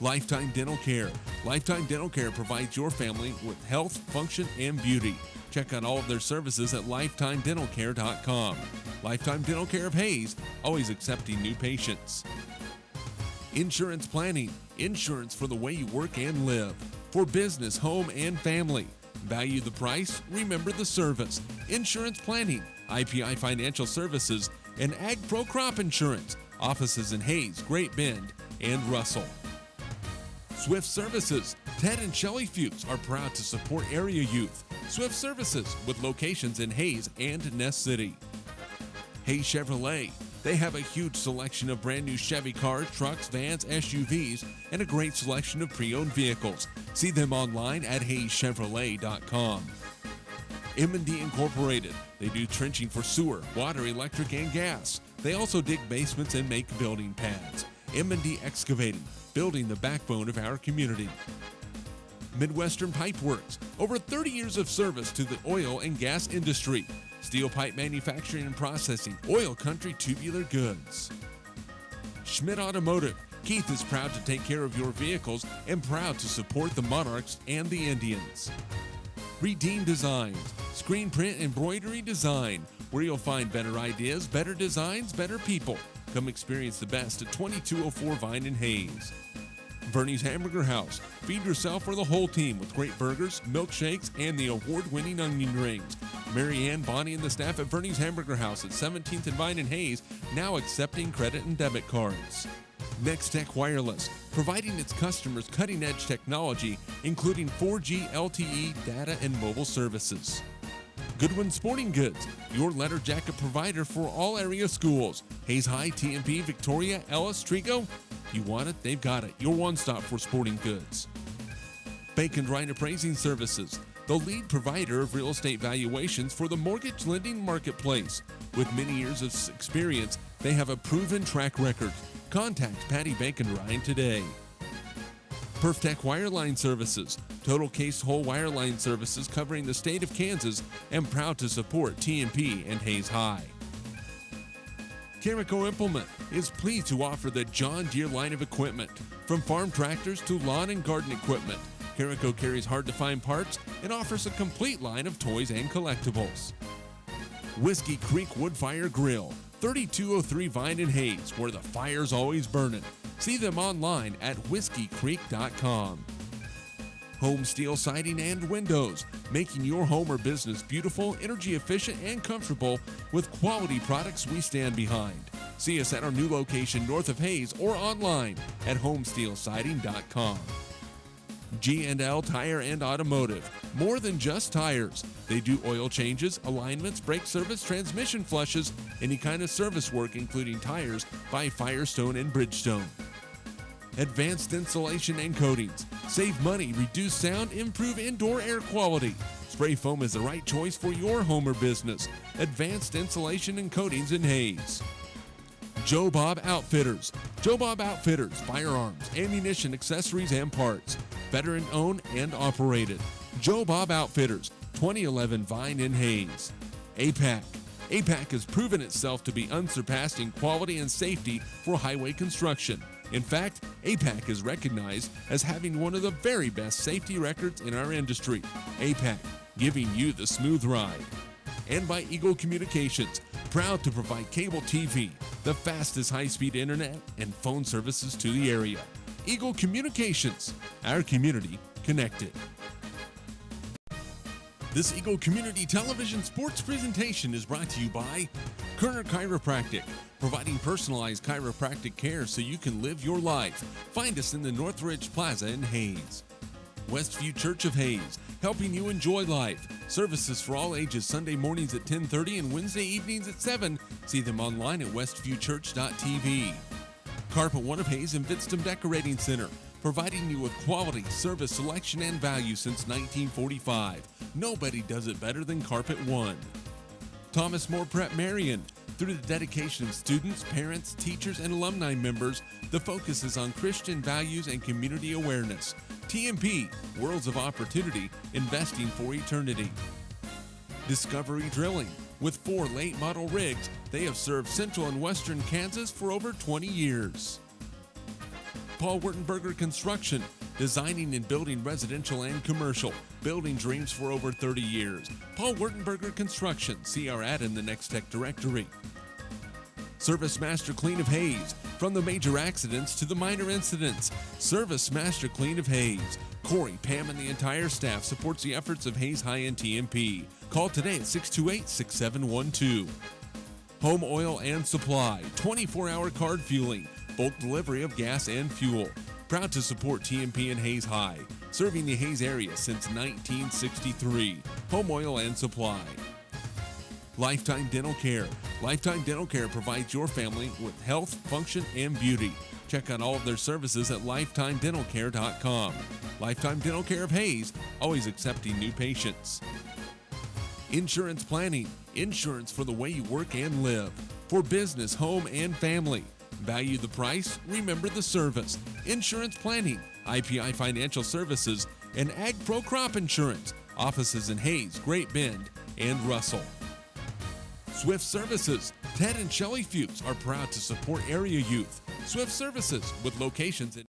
Lifetime Dental Care. Lifetime Dental Care provides your family with health, function, and beauty. Check out all of their services at lifetimedentalcare.com. Lifetime Dental Care of Hayes, always accepting new patients. Insurance Planning. Insurance for the way you work and live. For business, home, and family. Value the price, remember the service. Insurance Planning, IPI Financial Services, and Ag Pro Crop Insurance. Offices in Hayes, Great Bend, and Russell. Swift Services. Ted and Shelley Fuchs are proud to support area youth. Swift Services, with locations in Hayes and Ness City. Hayes Chevrolet. They have a huge selection of brand new Chevy cars, trucks, vans, SUVs, and a great selection of pre-owned vehicles. See them online at hayeschevrolet.com. M&D Incorporated. They do trenching for sewer, water, electric, and gas. They also dig basements and make building pads. M&D Excavating, building the backbone of our community. Midwestern Pipe Works. Over 30 years of service to the oil and gas industry. Steel pipe manufacturing and processing, oil country tubular goods. Schmidt Automotive. Keith is proud to take care of your vehicles and proud to support the Monarchs and the Indians. Redeem Designs. Screen print embroidery design, where you'll find better ideas, better designs, better people. Come experience the best at 2204 Vine in Hayes. Vernie's Hamburger House. Feed yourself or the whole team with great burgers, milkshakes, and the award-winning onion rings. Mary Ann, Bonnie, and the staff at Vernie's Hamburger House at 17th and Vine in Hayes, now accepting credit and debit cards. Next Tech Wireless, providing its customers cutting-edge technology, including 4G LTE data and mobile services. Goodwin Sporting Goods, your letter jacket provider for all area schools. Hayes High, TMP, Victoria, Ellis, Trigo. You want it, they've got it. Your one-stop for sporting goods. Bacon Ryan Appraising Services, the lead provider of real estate valuations for the mortgage lending marketplace. With many years of experience, they have a proven track record. Contact Patty Bacon Ryan today. Perftech Wireline Services, total case whole wireline services covering the state of Kansas, and proud to support TMP and Hayes High. Carico Implement is pleased to offer the John Deere line of equipment. From farm tractors to lawn and garden equipment, Carico carries hard-to-find parts and offers a complete line of toys and collectibles. Whiskey Creek Woodfire Grill, 3203 Vine in Hayes, where the fire's always burning. See them online at whiskeycreek.com. Home Steel Siding and Windows, making your home or business beautiful, energy efficient, and comfortable with quality products we stand behind. See us at our new location north of Hayes or online at homesteelsiding.com. G&L Tire and Automotive, more than just tires. They do oil changes, alignments, brake service, transmission flushes, any kind of service work including tires by Firestone and Bridgestone. Advanced insulation and coatings. Save money, reduce sound, improve indoor air quality. Spray foam is the right choice for your home or business. Advanced insulation and coatings in Hayes. Joe Bob Outfitters. Joe Bob Outfitters, firearms, ammunition, accessories, and parts. Veteran owned and operated. Joe Bob Outfitters, 2011 Vine in Hayes. APAC. APAC has proven itself to be unsurpassed in quality and safety for highway construction. In fact, APAC is recognized as having one of the very best safety records in our industry. APAC, giving you the smooth ride. And by Eagle Communications, proud to provide cable TV, the fastest high-speed internet, and phone services to the area. Eagle Communications, our community connected. This Eagle Community Television sports presentation is brought to you by Kerner Chiropractic, providing personalized chiropractic care so you can live your life. Find us in the Northridge Plaza in Hayes. Westview Church of Hayes, helping you enjoy life. Services for all ages Sunday mornings at 10:30 and Wednesday evenings at 7. See them online at westviewchurch.tv. Carpet One of Hayes and Vidstem Decorating Center, providing you with quality, service, selection, and value since 1945. Nobody does it better than Carpet One. Thomas More Prep Marion. Through the dedication of students, parents, teachers, and alumni members, the focus is on Christian values and community awareness. TMP, Worlds of Opportunity, investing for eternity. Discovery Drilling. With 4 late model rigs, they have served central and western Kansas for over 20 years. Paul Wurtenberger Construction, designing and building residential and commercial, building dreams for over 30 years. Paul Wurtenberger Construction, see our ad in the Next Tech directory. Service Master Clean of Hayes, from the major accidents to the minor incidents. Service Master Clean of Hayes. Corey, Pam, and the entire staff supports the efforts of Hayes High and TMP. Call today at 628-6712. Home Oil and Supply, 24-hour card fueling, bulk delivery of gas and fuel. Proud to support TMP and Hayes High, serving the Hayes area since 1963. Home Oil and Supply. Lifetime Dental Care. Lifetime Dental Care provides your family with health, function, and beauty. Check out all of their services at lifetimedentalcare.com. Lifetime Dental Care of Hayes, always accepting new patients. Insurance Planning. Insurance for the way you work and live. For business, home, and family. Value the price, remember the service. Insurance Planning, IPI Financial Services, and Ag Pro Crop Insurance. Offices in Hayes, Great Bend, and Russell. Swift Services. Ted and Shelley Fuchs are proud to support area youth. Swift Services, with locations in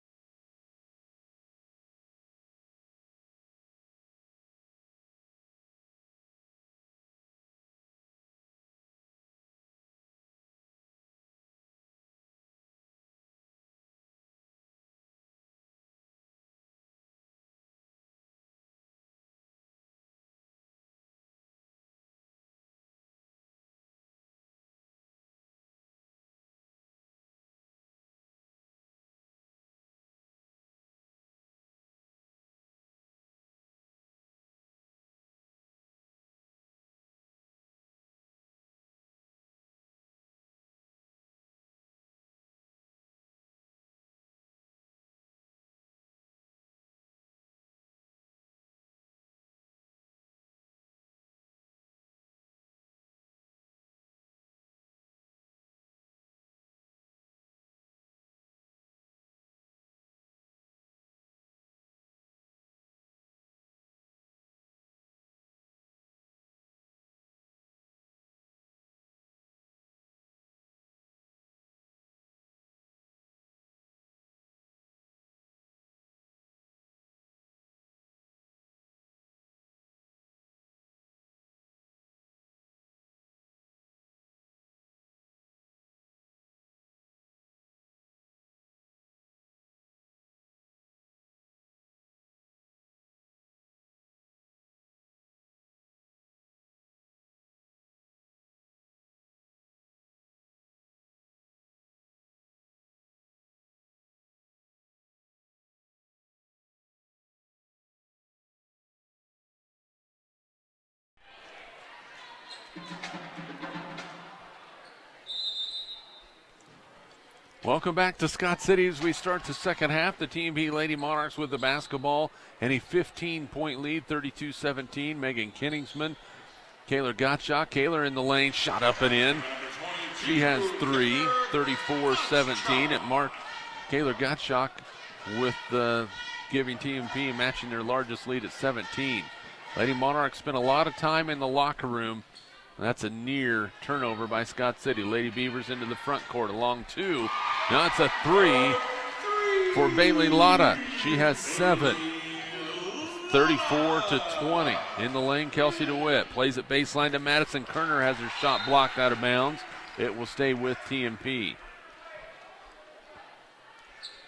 Welcome back to Scott City as we start the second half. The TMP Lady Monarchs with the basketball and a 15-point lead, 32-17. Megan Kinningsman, Kayla Gottschalk. Kayla in the lane, shot up and in. She has 3, 34-17. It marked Kayla Gottschalk with giving TMP matching their largest lead at 17. Lady Monarchs spent a lot of time in the locker room. That's a near turnover by Scott City. Lady Beavers into the front court, along 2. Now it's a 3 for Bailey Lotta. She has 7. 34-20. In the lane, Kelsey DeWitt plays it baseline to Madison. Kerner has her shot blocked out of bounds. It will stay with TMP.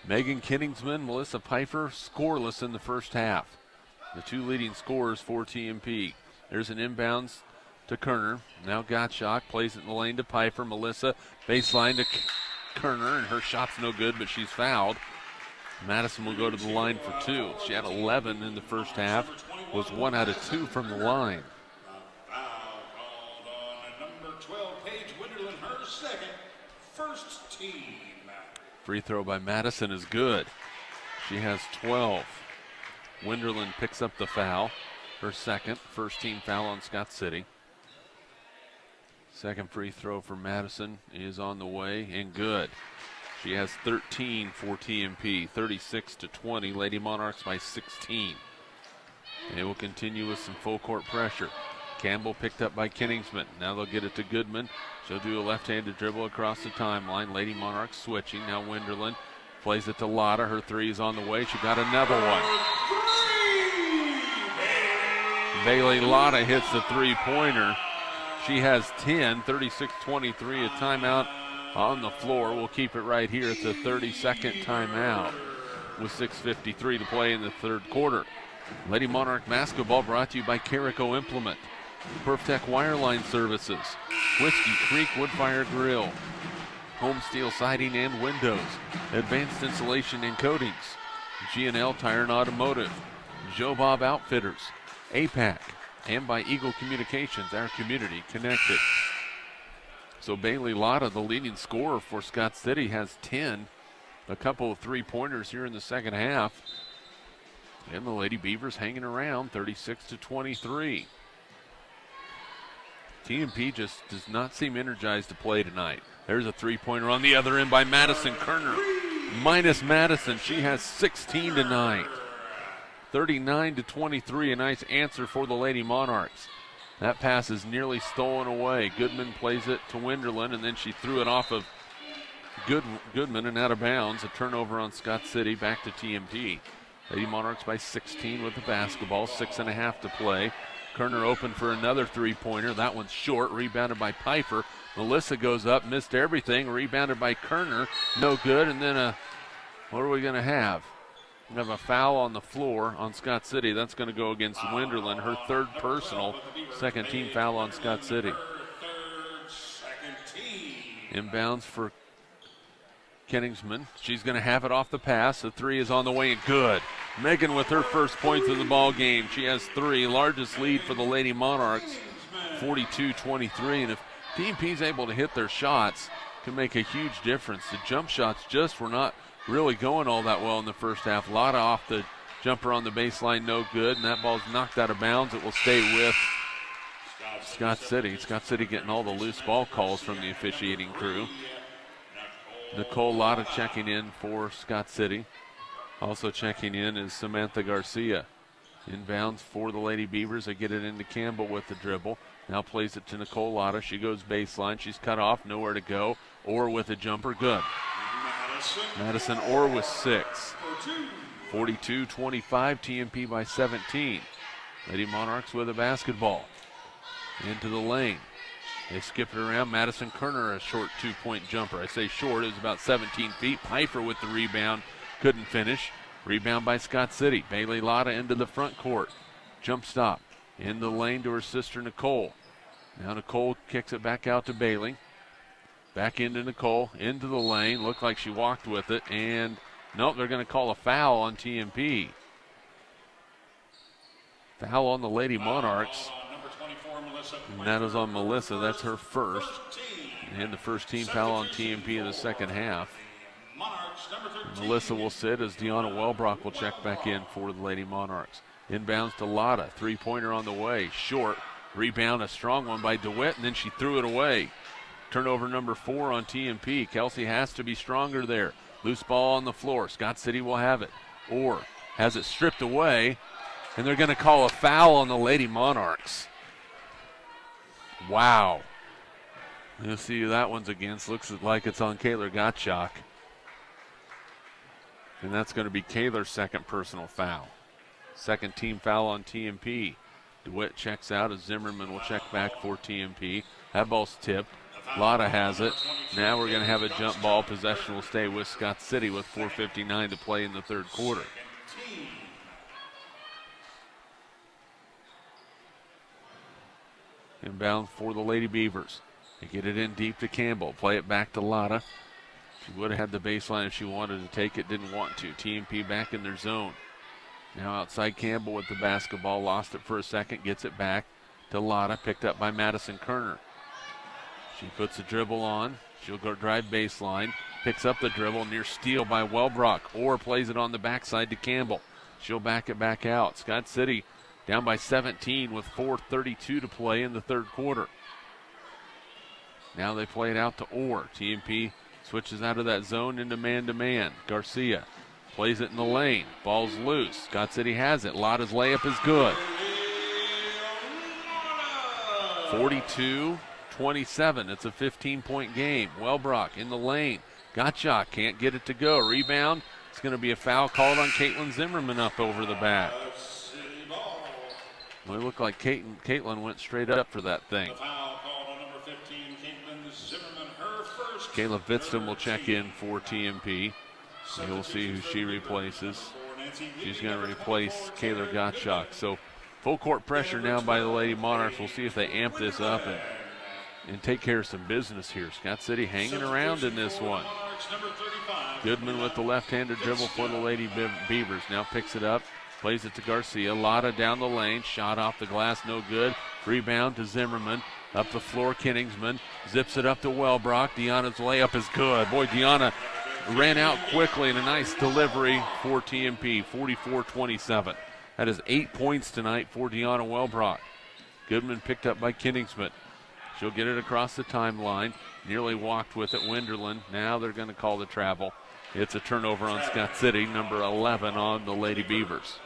Megan Kinningsman, Melissa Pfeiffer, scoreless in the first half. The 2 leading scorers for TMP. There's an inbounds to Kerner. Now Gottschalk plays it in the lane to Pfeiffer. Melissa baseline to Kerner, and her shot's no good, but she's fouled. Madison will go to the line for 2. She had 11 in the first half, was 1 out of 2 from the line. Foul called on number 12, Paige Winterland, her second, first team. Free throw by Madison is good. She has 12. Winterland picks up the foul, her second, first team foul on Scott City. Second free throw for Madison is on the way and good. She has 13 for TMP, 36-20. Lady Monarchs by 16. They will continue with some full court pressure. Campbell picked up by Kinningsman. Now they'll get it to Goodman. She'll do a left-handed dribble across the timeline. Lady Monarchs switching. Now Winterland plays it to Lotta. Her 3 is on the way. She got another one. Bailey Lotta hits the 3-pointer. She has 10, 36-23, a timeout on the floor. We'll keep it right here. It's a 30-second timeout with 6:53 to play in the third quarter. Lady Monarch basketball brought to you by Carico Implement, Perftech Wireline Services, Whiskey Creek Wood-Fire Grill, Home Steel Siding and Windows, Advanced Insulation and Coatings, G&L Tire and Automotive, Joe Bob Outfitters, APAC, and by Eagle Communications, our community connected. So Bailey Lotta, the leading scorer for Scott City, has 10. A couple of 3-pointers here in the second half. And the Lady Beavers hanging around, 36-23. TMP just does not seem energized to play tonight. There's a 3-pointer on the other end by Madison Kerner. Minus Madison, she has 16 tonight. 39-23, a nice answer for the Lady Monarchs. That pass is nearly stolen away. Goodman plays it to Winterland, and then she threw it off of Goodman and out of bounds. A turnover on Scott City, back to TMP. Lady Monarchs by 16 with the basketball, 6.5 to play. Kerner open for another 3-pointer. That one's short, rebounded by Pfeiffer. Melissa goes up, missed everything, rebounded by Kerner. No good, and then what are we going to have? We have a foul on the floor on Scott City. That's going to go against Winterland, her third personal, second team foul on Scott City. Inbounds for Kinningsman. She's going to have it off the pass. The 3 is on the way and good. Megan with her first points of the ball game. She has 3, largest lead for the Lady Monarchs, 42-23. And if TMP's able to hit their shots, can make a huge difference. The jump shots just were not really going all that well in the first half. Lotta off the jumper on the baseline, no good, and that ball's knocked out of bounds. It will stay with Scott City. Scott City getting all the loose ball calls from the officiating crew. Nicole Lotta checking in for Scott City. Also checking in is Samantha Garcia. Inbounds for the Lady Beavers. They get it into Campbell with the dribble. Now plays it to Nicole Lotta. She goes baseline. She's cut off, nowhere to go. Or with a jumper, good. Madison Orr with 6. 42-25, TMP by 17. Lady Monarchs with a basketball. Into the lane. They skip it around. Madison Kerner, a short 2-point jumper. I say short, it was about 17 feet. Pfeiffer with the rebound, couldn't finish. Rebound by Scott City. Bailey Lotta into the front court. Jump stop. In the lane to her sister Nicole. Now Nicole kicks it back out to Bailey. Back into Nicole, into the lane. Looked like she walked with it, and nope, they're going to call a foul on TMP. Foul on the Lady Monarchs. And that is on Melissa. That's her first. And the first team foul on TMP in the second half. Monarchs, number 13. Melissa will sit as Deanna Wellbrock will check back in for the Lady Monarchs. Inbounds to Lotta, three-pointer on the way, short. Rebound, a strong one by DeWitt, and then she threw it away. Turnover number 4 on TMP. Kelsey has to be stronger there. Loose ball on the floor. Scott City will have it. Orr has it stripped away, and they're going to call a foul on the Lady Monarchs. Wow. You'll see who that one's against. Looks like it's on Kayla Gottschalk. And that's going to be Kayla's second personal foul. Second team foul on TMP. DeWitt checks out as Zimmerman will check back for TMP. That ball's tipped. Lotta has it. Now we're going to have a jump ball. Possession will stay with Scott City with 4:59 to play in the third quarter. Inbound for the Lady Beavers. They get it in deep to Campbell. Play it back to Lotta. She would have had the baseline if she wanted to take it, didn't want to. TMP back in their zone. Now outside Campbell with the basketball. Lost it for a second, gets it back to Lotta. Picked up by Madison Kerner. She puts a dribble on. She'll go drive baseline. Picks up the dribble. Near steal by Wellbrock. Or plays it on the backside to Campbell. She'll back it back out. Scott City down by 17 with 4:32 to play in the third quarter. Now they play it out to Orr. TMP switches out of that zone into man-to-man. Garcia plays it in the lane. Ball's loose. Scott City has it. Lotta's layup is good. 42-27. It's a 15-point game. Wellbrock in the lane. Gottschalk can't get it to go. Rebound. It's going to be a foul called on Caitlin Zimmerman up over the back. Well, it looked like Caitlin went straight up for that thing. Kayla Vitston will check in for TMP. You'll see who she replaces. She's going to replace Kayla Gottschalk. So full court pressure now by the Lady Monarchs. We'll see if they amp this up and take care of some business here. Scott City hanging around in this one. Goodman with the left-handed dribble for the Lady Beavers. Now picks it up, plays it to Garcia. Lotta down the lane, shot off the glass, no good. Rebound to Zimmerman. Up the floor, Kinningsman zips it up to Wellbrock. Deanna's layup is good. Boy, Deanna ran out quickly and a nice delivery for TMP, 44-27. That is 8 points tonight for Deanna Wellbrock. Goodman picked up by Kinningsman. She'll get it across the timeline. Nearly walked with it, Wenderland. Now they're going to call the travel. It's a turnover on Scott City, number 11 on the Lady Beavers.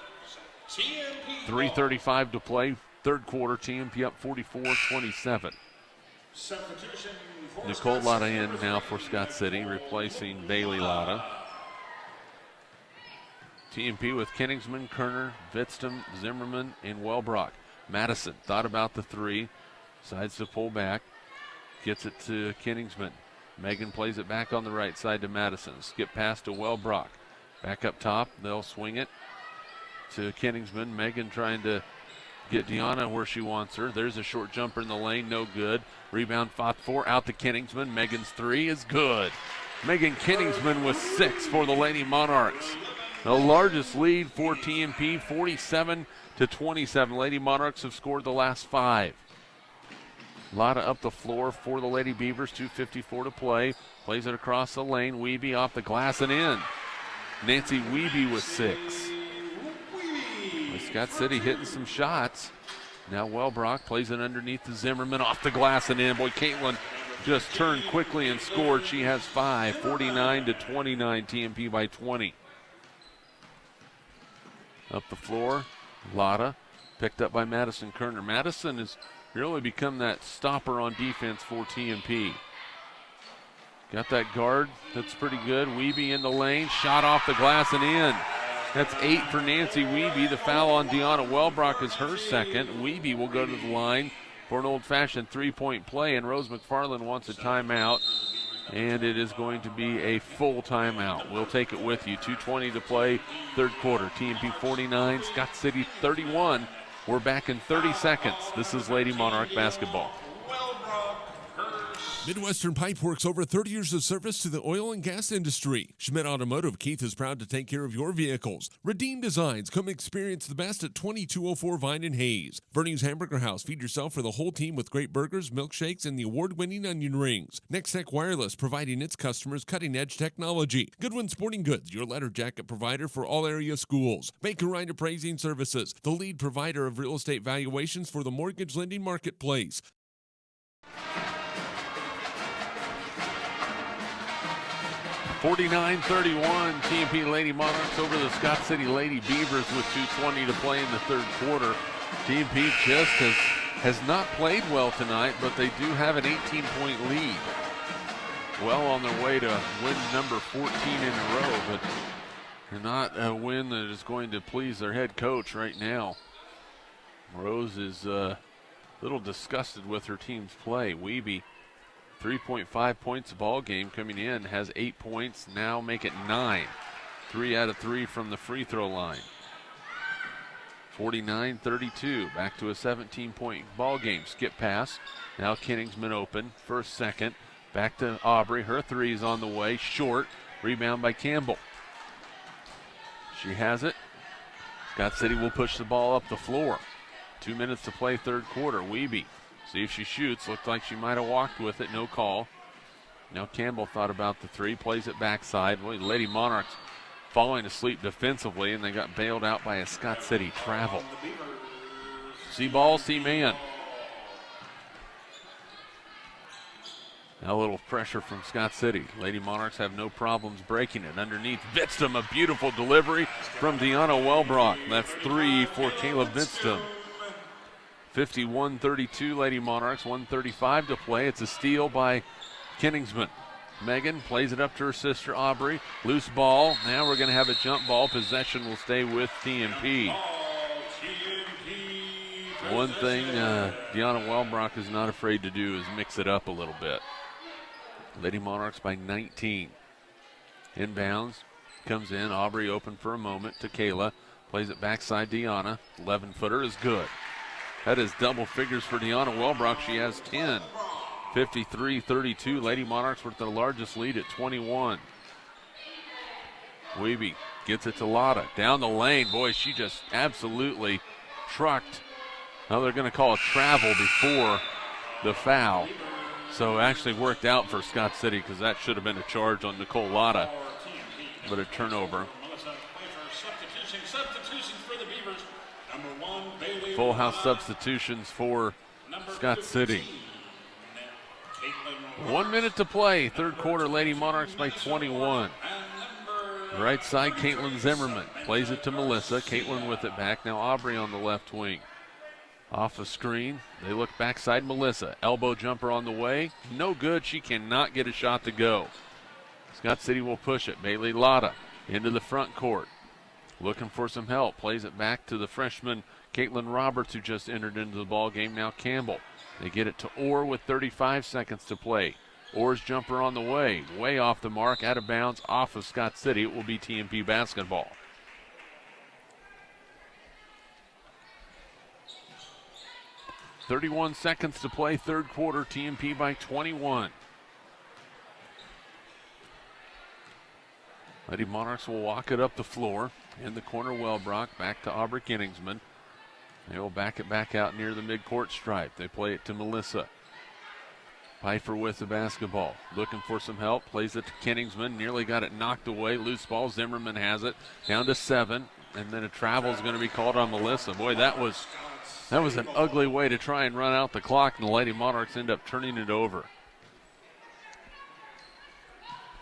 3:35 to play. Third quarter, TMP up 44-27. Nicole Lotta in now for Scott City, replacing Bailey Lotta. TMP with Kinningsman, Kerner, Vitston, Zimmerman, and Wellbrock. Madison thought about the three, decides to pull back, gets it to Kinningsman. Megan plays it back on the right side to Madison. Skip pass to Wellbrock. Back up top, they'll swing it to Kinningsman. Megan trying to get Deanna where she wants her. There's a short jumper in the lane, no good. Rebound fought for, out to Kinningsman. Megan's three is good. Megan Kinningsman with 6 for the Lady Monarchs. The largest lead for TMP, 47-27. Lady Monarchs have scored the last 5. Lotta up the floor for the Lady Beavers, 2:54 to play. Plays it across the lane. Wiebe off the glass and in. Nancy Wiebe with 6. Scott City hitting some shots. Now Wellbrock plays it underneath to Zimmerman, off the glass and in. Boy, Caitlin just turned quickly and scored. She has 5, 49-29, TMP by 20. Up the floor, Lotta, picked up by Madison Kerner. Madison has really become that stopper on defense for TMP. Got that guard, that's pretty good. Wiebe in the lane, shot off the glass and in. That's 8 for Nancy Wiebe. The foul on Deanna Wellbrock is her second. Wiebe will go to the line for an old-fashioned three-point play, and Rose McFarland wants a timeout, and it is going to be a full timeout. We'll take it with you. 2:20 to play, third quarter. TMP 49, Scott City 31. We're back in 30 seconds. This is Lady Monarch basketball. Wellbrock, her Midwestern Pipe Works over 30 years of service to the oil and gas industry. Schmidt Automotive Keith is proud to take care of your vehicles. Redeem Designs, come experience the best at 2204 Vine and Hayes. Verneu's Hamburger House, feed yourself for the whole team with great burgers, milkshakes, and the award-winning onion rings. Nextech Wireless, providing its customers cutting-edge technology. Goodwin Sporting Goods, your letter jacket provider for all area schools. Baker Ryan Appraising Services, the lead provider of real estate valuations for the mortgage lending marketplace. (49-31), TMP Lady Monarchs over the Scott City Lady Beavers with 2:20 to play in the third quarter. TMP just has not played well tonight, but they do have an 18-point lead. Well on their way to win number 14 in a row, but they're not a win that is going to please their head coach right now. Rose is a little disgusted with her team's play. Wiebe, 3.5 points a ball game coming in, has 8 points, now make it 9. 3 out of 3 from the free throw line. 49-32, back to a 17-point ball game. Skip pass, now Kenningsman open, first, second, back to Aubrey, her three is on the way, short, rebound by Campbell. She has it. Scott City will push the ball up the floor. 2 minutes to play third quarter. Wiebe, see if she shoots. Looked like she might have walked with it. No call. Now Campbell thought about the three. Plays it backside. Boy, the Lady Monarchs falling asleep defensively, and they got bailed out by a Scott City travel. See ball, see man. Now a little pressure from Scott City. Lady Monarchs have no problems breaking it. Underneath Vidstum, a beautiful delivery from Deanna Welbrock. That's 3 for Caleb Vidstum. 51-32, Lady Monarchs, 1:35 to play. It's a steal by Kenningsman. Megan plays it up to her sister Aubrey. Loose ball. Now we're going to have a jump ball. Possession will stay with TMP. One thing Deanna Welbrock is not afraid to do is mix it up a little bit. Lady Monarchs by 19. Inbounds. Comes in. Aubrey open for a moment to Kayla. Plays it backside Deanna. 11-footer is good. That is double figures for Deanna Welbrock. She has 10. 53-32. Lady Monarchs with the largest lead at 21. Wiebe gets it to Lotta. Down the lane. Boy, she just absolutely trucked. Now they're going to call a travel before the foul. So it actually worked out for Scott City because that should have been a charge on Nicole Lotta. But a turnover. Full house substitutions for Scott City. 1 minute to play. Third quarter, Lady Monarchs by 21. Right side, Caitlin Zimmerman plays it to Melissa. Caitlin with it back. Now Aubrey on the left wing. Off a screen. They look backside. Melissa. Elbow jumper on the way. No good. She cannot get a shot to go. Scott City will push it. Bailey Lotta into the front court. Looking for some help. Plays it back to the freshman Caitlin Roberts, who just entered into the ball game. Now Campbell. They get it to Orr with 35 seconds to play. Orr's jumper on the way. Way off the mark. Out of bounds. Off of Scott City. It will be TMP basketball. .31 seconds to play. Third quarter. TMP by 21. Lady Monarchs will walk it up the floor. In the corner, Welbrock. Back to Aubrey Kenningsman. They will back it back out near the midcourt stripe. They play it to Melissa. Pfeiffer with the basketball. Looking for some help. Plays it to Kenningsman. Nearly got it knocked away. Loose ball. Zimmerman has it. Down to 7. And then a travel is going to be called on Melissa. Boy, that was an ugly way to try and run out the clock, and the Lady Monarchs end up turning it over.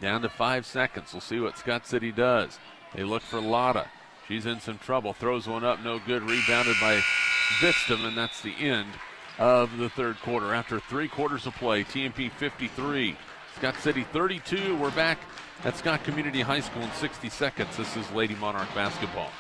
Down to 5 seconds. We'll see what Scott City does. They look for Lotta. She's in some trouble. Throws one up. No good. Rebounded by Vidstum, and that's the end of the third quarter. After 3 quarters of play, TMP 53, Scott City 32. We're back at Scott Community High School in 60 seconds. This is Lady Monarch basketball.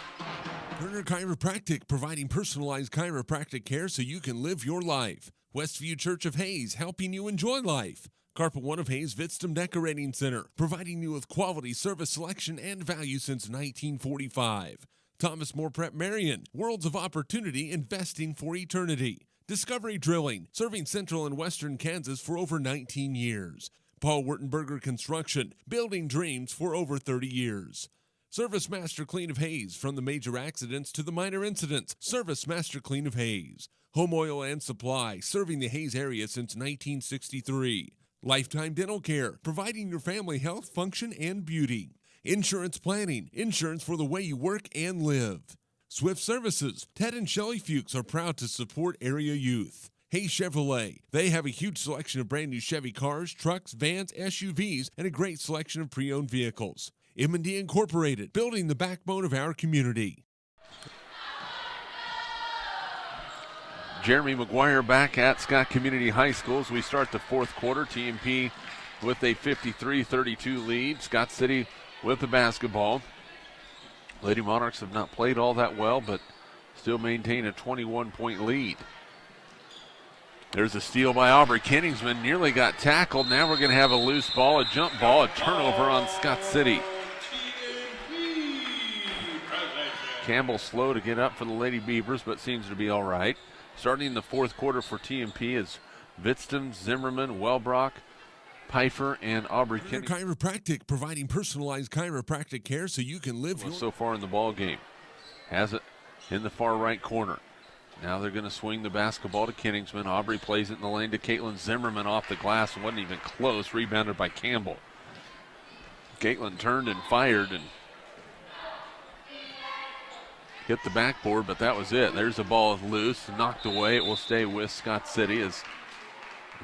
Turner Chiropractic, providing personalized chiropractic care so you can live your life. Westview Church of Hayes, helping you enjoy life. Carpet One of Hayes Vidstum Decorating Center, providing you with quality service selection and value since 1945. Thomas More Prep Marion, Worlds of Opportunity, investing for eternity. Discovery Drilling, serving central and western Kansas for over 19 years. Paul Wurtenberger Construction, building dreams for over 30 years. Service Master Clean of Hayes, from the major accidents to the minor incidents. Service Master Clean of Hayes. Home Oil and Supply, serving the Hayes area since 1963. Lifetime Dental Care, providing your family health, function, and beauty. Insurance Planning, insurance for the way you work and live. Swift Services, Ted and Shelley Fuchs are proud to support area youth. Hayes Chevrolet, they have a huge selection of brand new Chevy cars, trucks, vans, SUVs, and a great selection of pre-owned vehicles. M&D Incorporated, building the backbone of our community. Jeremy McGuire back at Scott Community High School as we start the fourth quarter. TMP with a 53-32 lead. Scott City with the basketball. Lady Monarchs have not played all that well, but still maintain a 21-point lead. There's a steal by Aubrey Kingsman. Nearly got tackled. Now we're going to have a loose ball, a jump ball, a turnover on Scott City. Campbell slow to get up for the Lady Beavers, but seems to be all right. Starting the fourth quarter for TMP is Vidston, Zimmerman, Wellbrock, Pfeiffer, and Aubrey Kingsman. Chiropractic, providing personalized chiropractic care so you can live your... So far in the ball game. Has it in the far right corner. Now they're going to swing the basketball to Kingsman. Aubrey plays it in the lane to Caitlin Zimmerman off the glass. Wasn't even close. Rebounded by Campbell. Caitlin turned and fired and hit the backboard, but that was it. There's the ball loose, knocked away. It will stay with Scott City as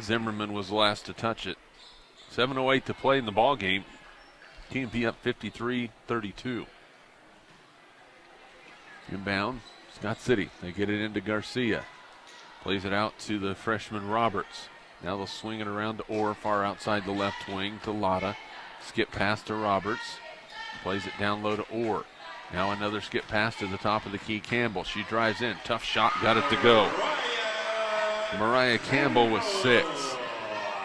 Zimmerman was the last to touch it. 7:08 to play in the ball game. TMP up 53-32. Inbound, Scott City. They get it into Garcia. Plays it out to the freshman Roberts. Now they'll swing it around to Orr, far outside the left wing to Lotta. Skip pass to Roberts. Plays it down low to Orr. Now another skip pass to the top of the key, Campbell. She drives in, tough shot, got it to go. Mariah Campbell with 6.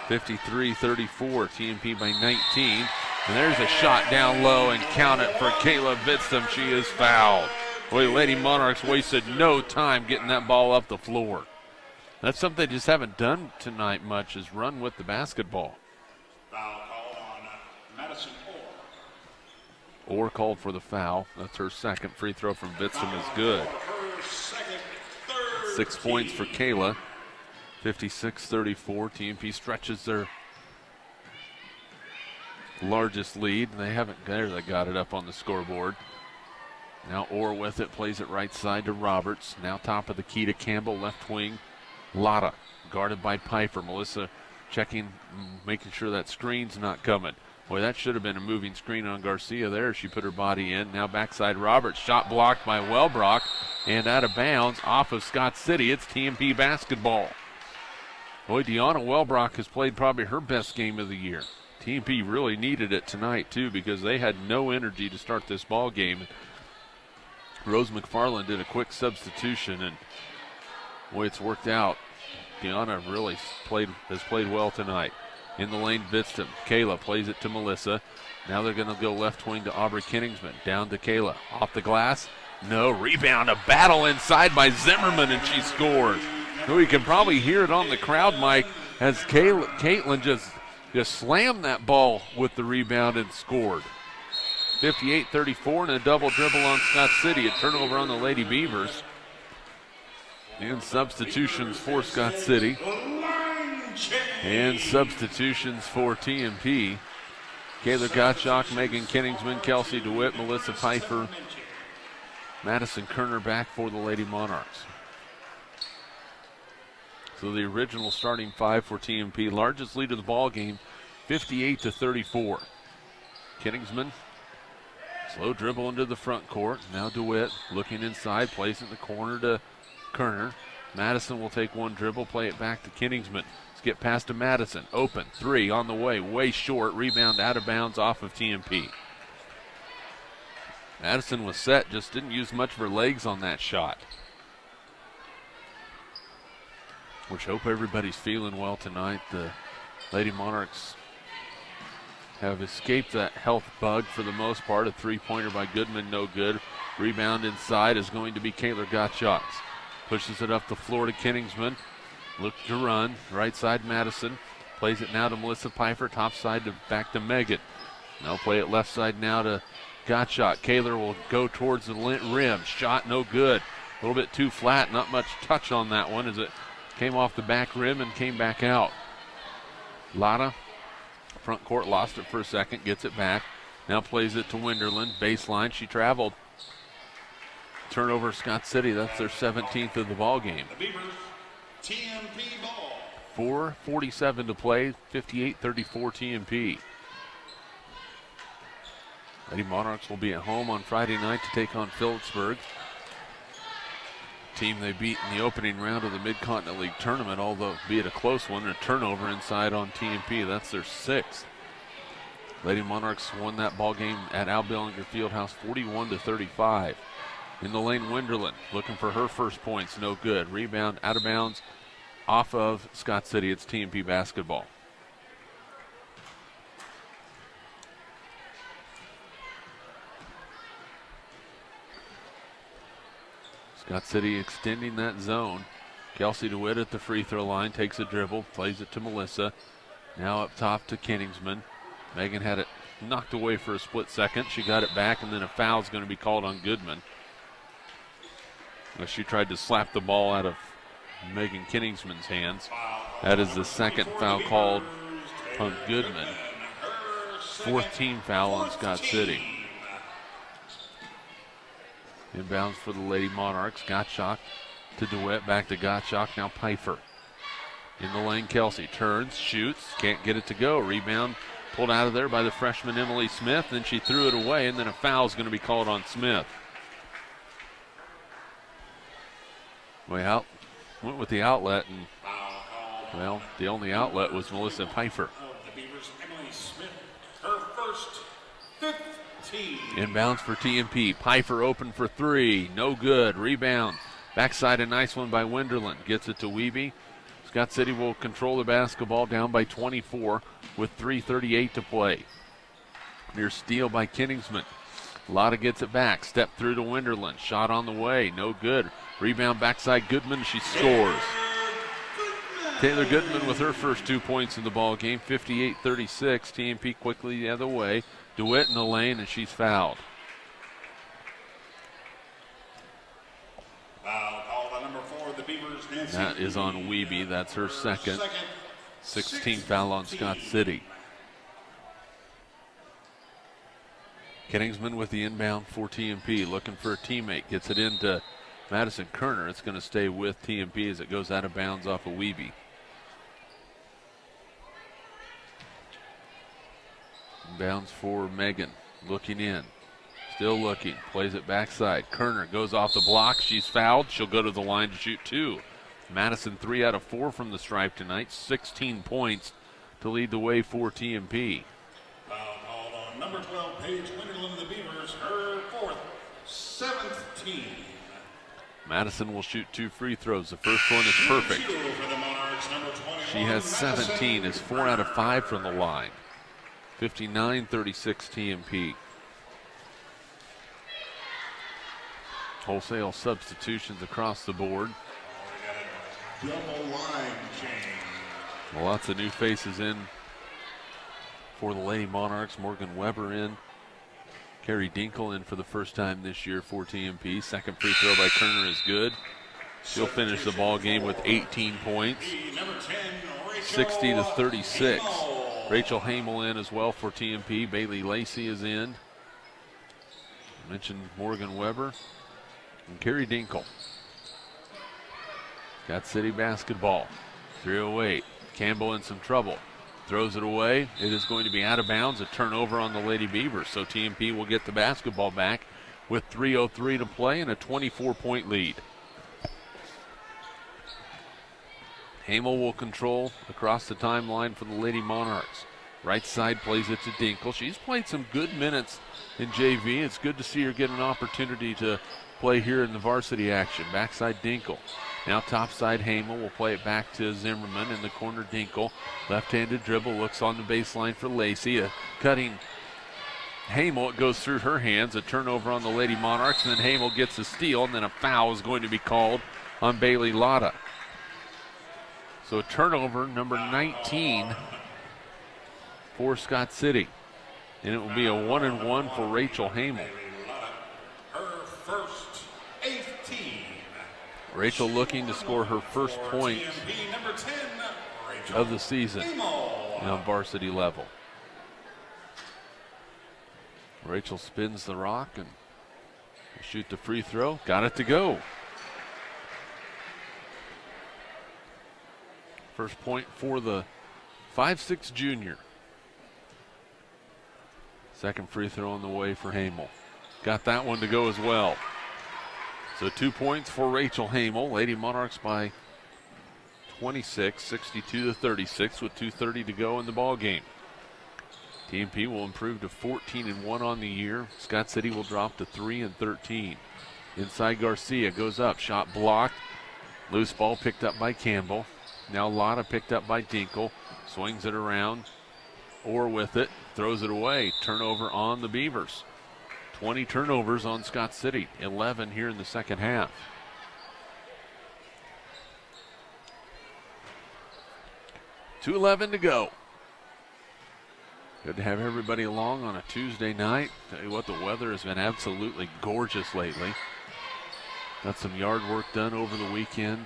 53-34, TMP by 19. And there's a shot down low and count it for Kayla Vidston. She is fouled. Boy, Lady Monarchs wasted no time getting that ball up the floor. That's something they just haven't done tonight much, is run with the basketball. Foul called on Madison Orr. Orr called for the foul. That's her second. Free throw from Vidston is good. 6 points for Kayla. 56-34. TMP stretches their largest lead. They haven't, there they got it up on the scoreboard. Now Orr with it, plays it right side to Roberts. Now top of the key to Campbell, left wing. Lotta, guarded by Pfeiffer. Melissa checking, making sure that screen's not coming. Boy, that should have been a moving screen on Garcia there. She put her body in. Now backside Roberts, shot blocked by Wellbrock and out of bounds off of Scott City. It's TMP basketball. Boy, Deanna Wellbrock has played probably her best game of the year. TMP really needed it tonight too, because they had no energy to start this ball game. Rose McFarland did a quick substitution, and boy, it's worked out. Deanna really has played well tonight. In the lane, Vidston. Kayla plays it to Melissa. Now they're going to go left wing to Aubrey Kingsman. Down to Kayla. Off the glass. No. Rebound. A battle inside by Zimmerman, and she scores. So you can probably hear it on the crowd mic as Caitlin just slammed that ball with the rebound and scored. 58-34 and a double dribble on Scott City. A turnover on the Lady Beavers. And substitutions for Scott City. And substitutions for TMP. Kayla Gottschalk, Megan Kingsman, Kelsey DeWitt, Melissa Pfeiffer, Madison Kerner back for the Lady Monarchs. So the original starting five for TMP. Largest lead of the ball game, 58-34. Kingsman, slow dribble into the front court. Now DeWitt looking inside, plays in the corner to Kerner. Madison will take one dribble, play it back to Kingsman. Skip pass to Madison. Open. Three on the way short. Rebound out of bounds off of TMP. Madison was set, just didn't use much of her legs on that shot. Which hope everybody's feeling well tonight. The Lady Monarchs have escaped that health bug for the most part. A three-pointer by Goodman, no good. Rebound inside is going to be Kayla Gottschalk's. Pushes it up the floor to Kingsman. Look to run. Right side Madison. Plays it now to Melissa Pfeiffer. Top side back to Megan. They'll play it left side now to Gottschalk. Kaler will go towards the rim. Shot no good. A little bit too flat. Not much touch on that one as it came off the back rim and came back out. Lotta, front court, lost it for a second. Gets it back. Now plays it to Winderland. Baseline. She traveled. Turnover Scott City. That's their 17th of the ball game. The Beavers, TMP ball. 4:47 to play. 58-34 TMP. Lady Monarchs will be at home on Friday night to take on Phillipsburg. Team they beat in the opening round of the Mid-Continent League Tournament, although be it a close one, a turnover inside on TMP. That's their 6th. Lady Monarchs won that ball game at Al Billinger Fieldhouse 41-35. In the lane, Winderland looking for her first points, no good. Rebound out of bounds off of Scott City. It's TMP basketball. Scott City extending that zone. Kelsey DeWitt at the free throw line, takes a dribble, plays it to Melissa. Now up top to Kingsman. Megan had it knocked away for a split second. She got it back, and then a foul is going to be called on Goodman. She tried to slap the ball out of Megan Kingsman's hands. That is the second foul called on Goodman. 4th team foul on Scott City. Inbounds for the Lady Monarchs. Gottschalk to DeWitt, back to Gottschalk, now Pfeiffer. In the lane, Kelsey turns, shoots, can't get it to go. Rebound pulled out of there by the freshman Emily Smith, then she threw it away, and then a foul is going to be called on Smith. Way out, went with the outlet, and well, the only outlet was Melissa Pfeiffer. The Beavers, Emily Smith, her first 15. Inbounds for TMP. Pfeiffer open for 3. No good. Rebound. Backside, a nice one by Winderland. Gets it to Wiebe. Scott City will control the basketball, down by 24 with 3:38 to play. Near steal by Kingsman. Lotta gets it back. Step through to Winderland. Shot on the way. No good. Rebound backside Goodman. She scores. Taylor Goodman with her first 2 points in the ball game. 58-36. TMP quickly the other way. DeWitt in the lane, and she's fouled. Foul called on number 4, the Beavers, Nancy. That is on Wiebe. That's her second. 16 foul on Scott City. Kingsman with the inbound for TMP, looking for a teammate. Gets it into Madison Kerner. It's going to stay with TMP as it goes out of bounds off of Wiebe. Inbounds for Megan, looking in, still looking, plays it backside. Kerner goes off the block. She's fouled. She'll go to the line to shoot 2. Madison 3 out of 4 from the stripe tonight. 16 points to lead the way for TMP. Foul called on number 12, Paige Winderland, the Beavers, her 4th, 7th team. Madison will shoot 2 free throws. The first one is perfect. For the Monarchs, number 21, She has 17, is 4 out of 5 from the line. 59-36 TMP. Wholesale substitutions across the board. Double line change. Well, lots of new faces in for the Lady Monarchs. Morgan Weber in. Carrie Dinkle in for the first time this year for TMP. Second free throw by Kerner is good. She'll finish the ball game with 18 points. 60-36. Rachel Hamel in as well for TMP. Bailey Lacey is in. I mentioned Morgan Weber and Carrie Dinkle. Scott City basketball. 3:08. Campbell in some trouble. Throws it away. It is going to be out of bounds. A turnover on the Lady Beavers. So TMP will get the basketball back with 3:03 to play and a 24-point lead. Hamel will control across the timeline for the Lady Monarchs. Right side plays it to Dinkle. She's played some good minutes in JV. It's good to see her get an opportunity to play here in the varsity action. Backside Dinkle. Now top side Hamel will play it back to Zimmerman. In the corner Dinkle. Left-handed dribble, looks on the baseline for Lacey. A cutting Hamel, it goes through her hands. A turnover on the Lady Monarchs, and then Hamel gets a steal, and then a foul is going to be called on Bailey Lotta. So a turnover, number 19 for Scott City. And it will be a 1-and-1 for Rachel Hamel. Her first 18. Rachel looking to score her first point TMP number 10, Rachel of the season Hamel. on varsity level. Rachel spins the rock and will shoot the free throw. Got it to go. First point for the 5'6" junior. Second free throw on the way for Hamel. Got that one to go as well. So 2 points for Rachel Hamel. Lady Monarchs by 26, 62-36 with 2:30 to go in the ball game. TMP will improve to 14-1 on the year. Scott City will drop to 3-13. Inside Garcia goes up, shot blocked. Loose ball picked up by Campbell. Now Lotta picked up by Dinkle. Swings it around, or with it, throws it away. Turnover on the Beavers. 20 turnovers on Scott City, 11 here in the second half. $2:11 to go. Good to have everybody along on a Tuesday night. Tell you what, the weather has been absolutely gorgeous lately. Got some yard work done over the weekend,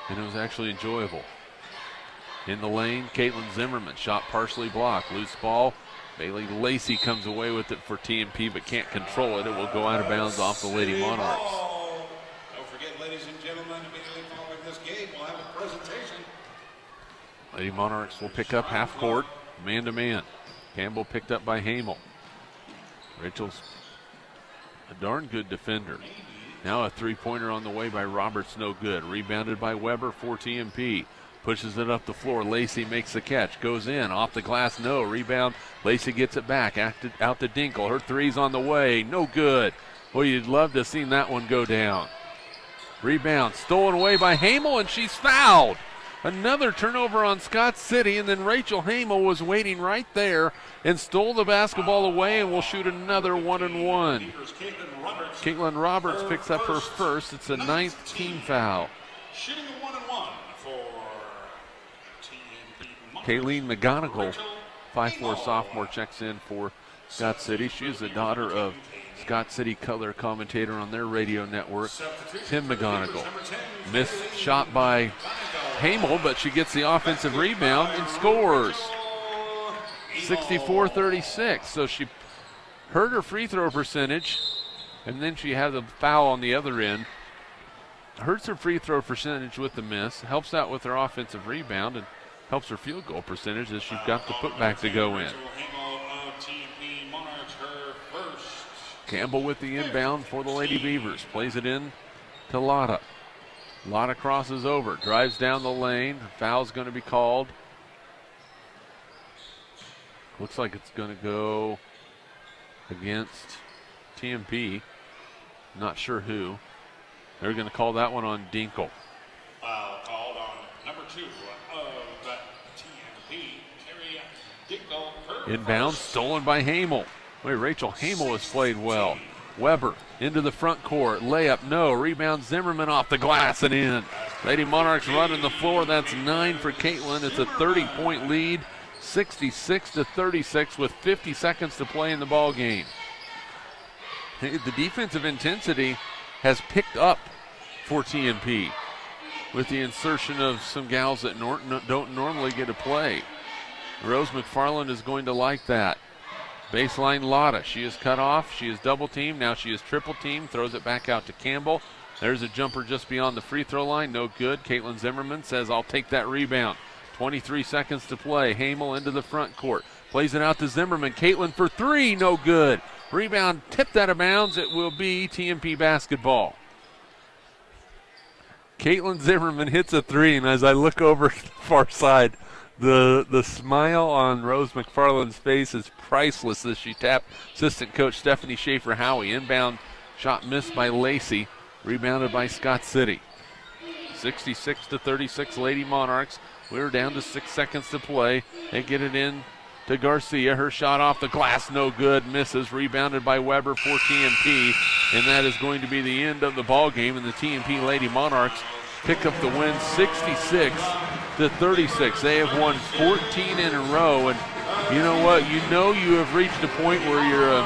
and it was actually enjoyable. In the lane, Caitlin Zimmerman, shot partially blocked. Loose ball. Bailey Lacey comes away with it for TMP, but can't control it. It will go out of bounds off the Lady Monarchs. Don't forget, ladies and gentlemen, immediately following this game, we'll have a presentation. Lady Monarchs will pick up half court, man-to-man. Campbell picked up by Hamel. Rachel's a darn good defender. Now a three-pointer on the way by Roberts, no good. Rebounded by Weber for TMP. Pushes it up the floor. Lacey makes the catch. Goes in. Off the glass, no. Rebound. Lacey gets it back. Out to Dinkle. Her three's on the way. No good. Well, you'd love to have seen that one go down. Rebound. Stolen away by Hamel, and she's fouled. Another turnover on Scott City, and then Rachel Hamel was waiting right there and stole the basketball away, and will shoot another 1-and-1. Caitlin Roberts picks up her first. It's a ninth team foul. Shooting a 1-and-1 for TMP. Kayleen McGonigal, 5'4" sophomore, checks in for Scott City. She is the daughter of Scott City color commentator on their radio network, Tim McGonigal. Missed shot by Hamel, but she gets the offensive rebound and scores. 64-36. So she hurt her free throw percentage, and then she had the foul on the other end. Hurts her free throw percentage with the miss, helps out with her offensive rebound, and helps her field goal percentage as she's got the putback to go in. Campbell with the inbound for the Lady Beavers. Plays it in to Lotta. Lotta crosses over, drives down the lane. Foul's going to be called. Looks like it's going to go against TMP. Not sure who. They're going to call that one on Dinkle. Foul called on number 2 of TMP, Terry Dinkle. Inbound, stolen by Hamel. Wait, Rachel Hamel has played well. Weber into the front court. Layup, no. Rebound, Zimmerman off the glass and in. Lady Monarchs running the floor. That's 9 for Caitlin. It's a 30-point lead, 66-36 with 50 seconds to play in the ball game. The defensive intensity has picked up for TMP with the insertion of some gals that don't normally get to play. Rose McFarland is going to like that. Baseline Lotta. She is cut off. She is double teamed. Now she is triple teamed. Throws it back out to Campbell. There's a jumper just beyond the free throw line. No good. Caitlin Zimmerman says, I'll take that rebound. 23 seconds to play. Hamel into the front court. Plays it out to Zimmerman. Caitlin for three. No good. Rebound tipped out of bounds. It will be TMP basketball. Caitlin Zimmerman hits a three, and as I look over to the far side, the smile on Rose McFarland's face is priceless as she tapped assistant coach Stephanie Schaefer-Howie. Inbound shot missed by Lacey, rebounded by Scott City. 66-36 Lady Monarchs. We're down to 6 seconds to play. They get it in to Garcia. Her shot off the glass, no good, misses. Rebounded by Weber for TMP, and that is going to be the end of the ball game. And the TMP Lady Monarchs pick up the win 66-36. They have won 14 in a row, and you know what? You know you have reached a point where you're a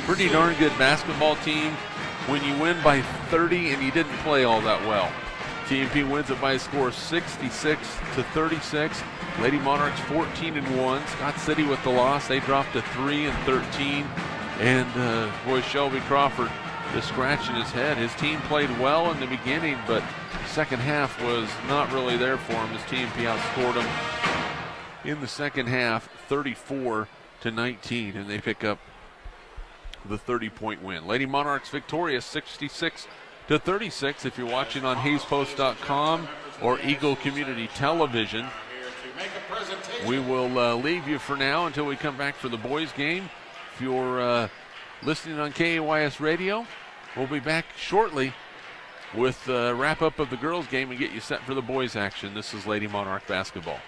pretty darn good basketball team when you win by 30 and you didn't play all that well. TMP wins it by a score of 66-36. Lady Monarchs 14-1. Scott City with the loss. They dropped to 3-13. And boy, Shelby Crawford just scratching his head. His team played well in the beginning, but second half was not really there for him as TMP outscored them in the second half 34-19, and they pick up the 30-point win. Lady Monarchs victorious 66-36. If you're watching on HaysPost.com or Eagle Community Television, we will leave you for now until we come back for the boys game. If you're listening on KAYS Radio, we'll be back shortly with the wrap-up of the girls game and get you set for the boys action. This is Lady Monarch basketball.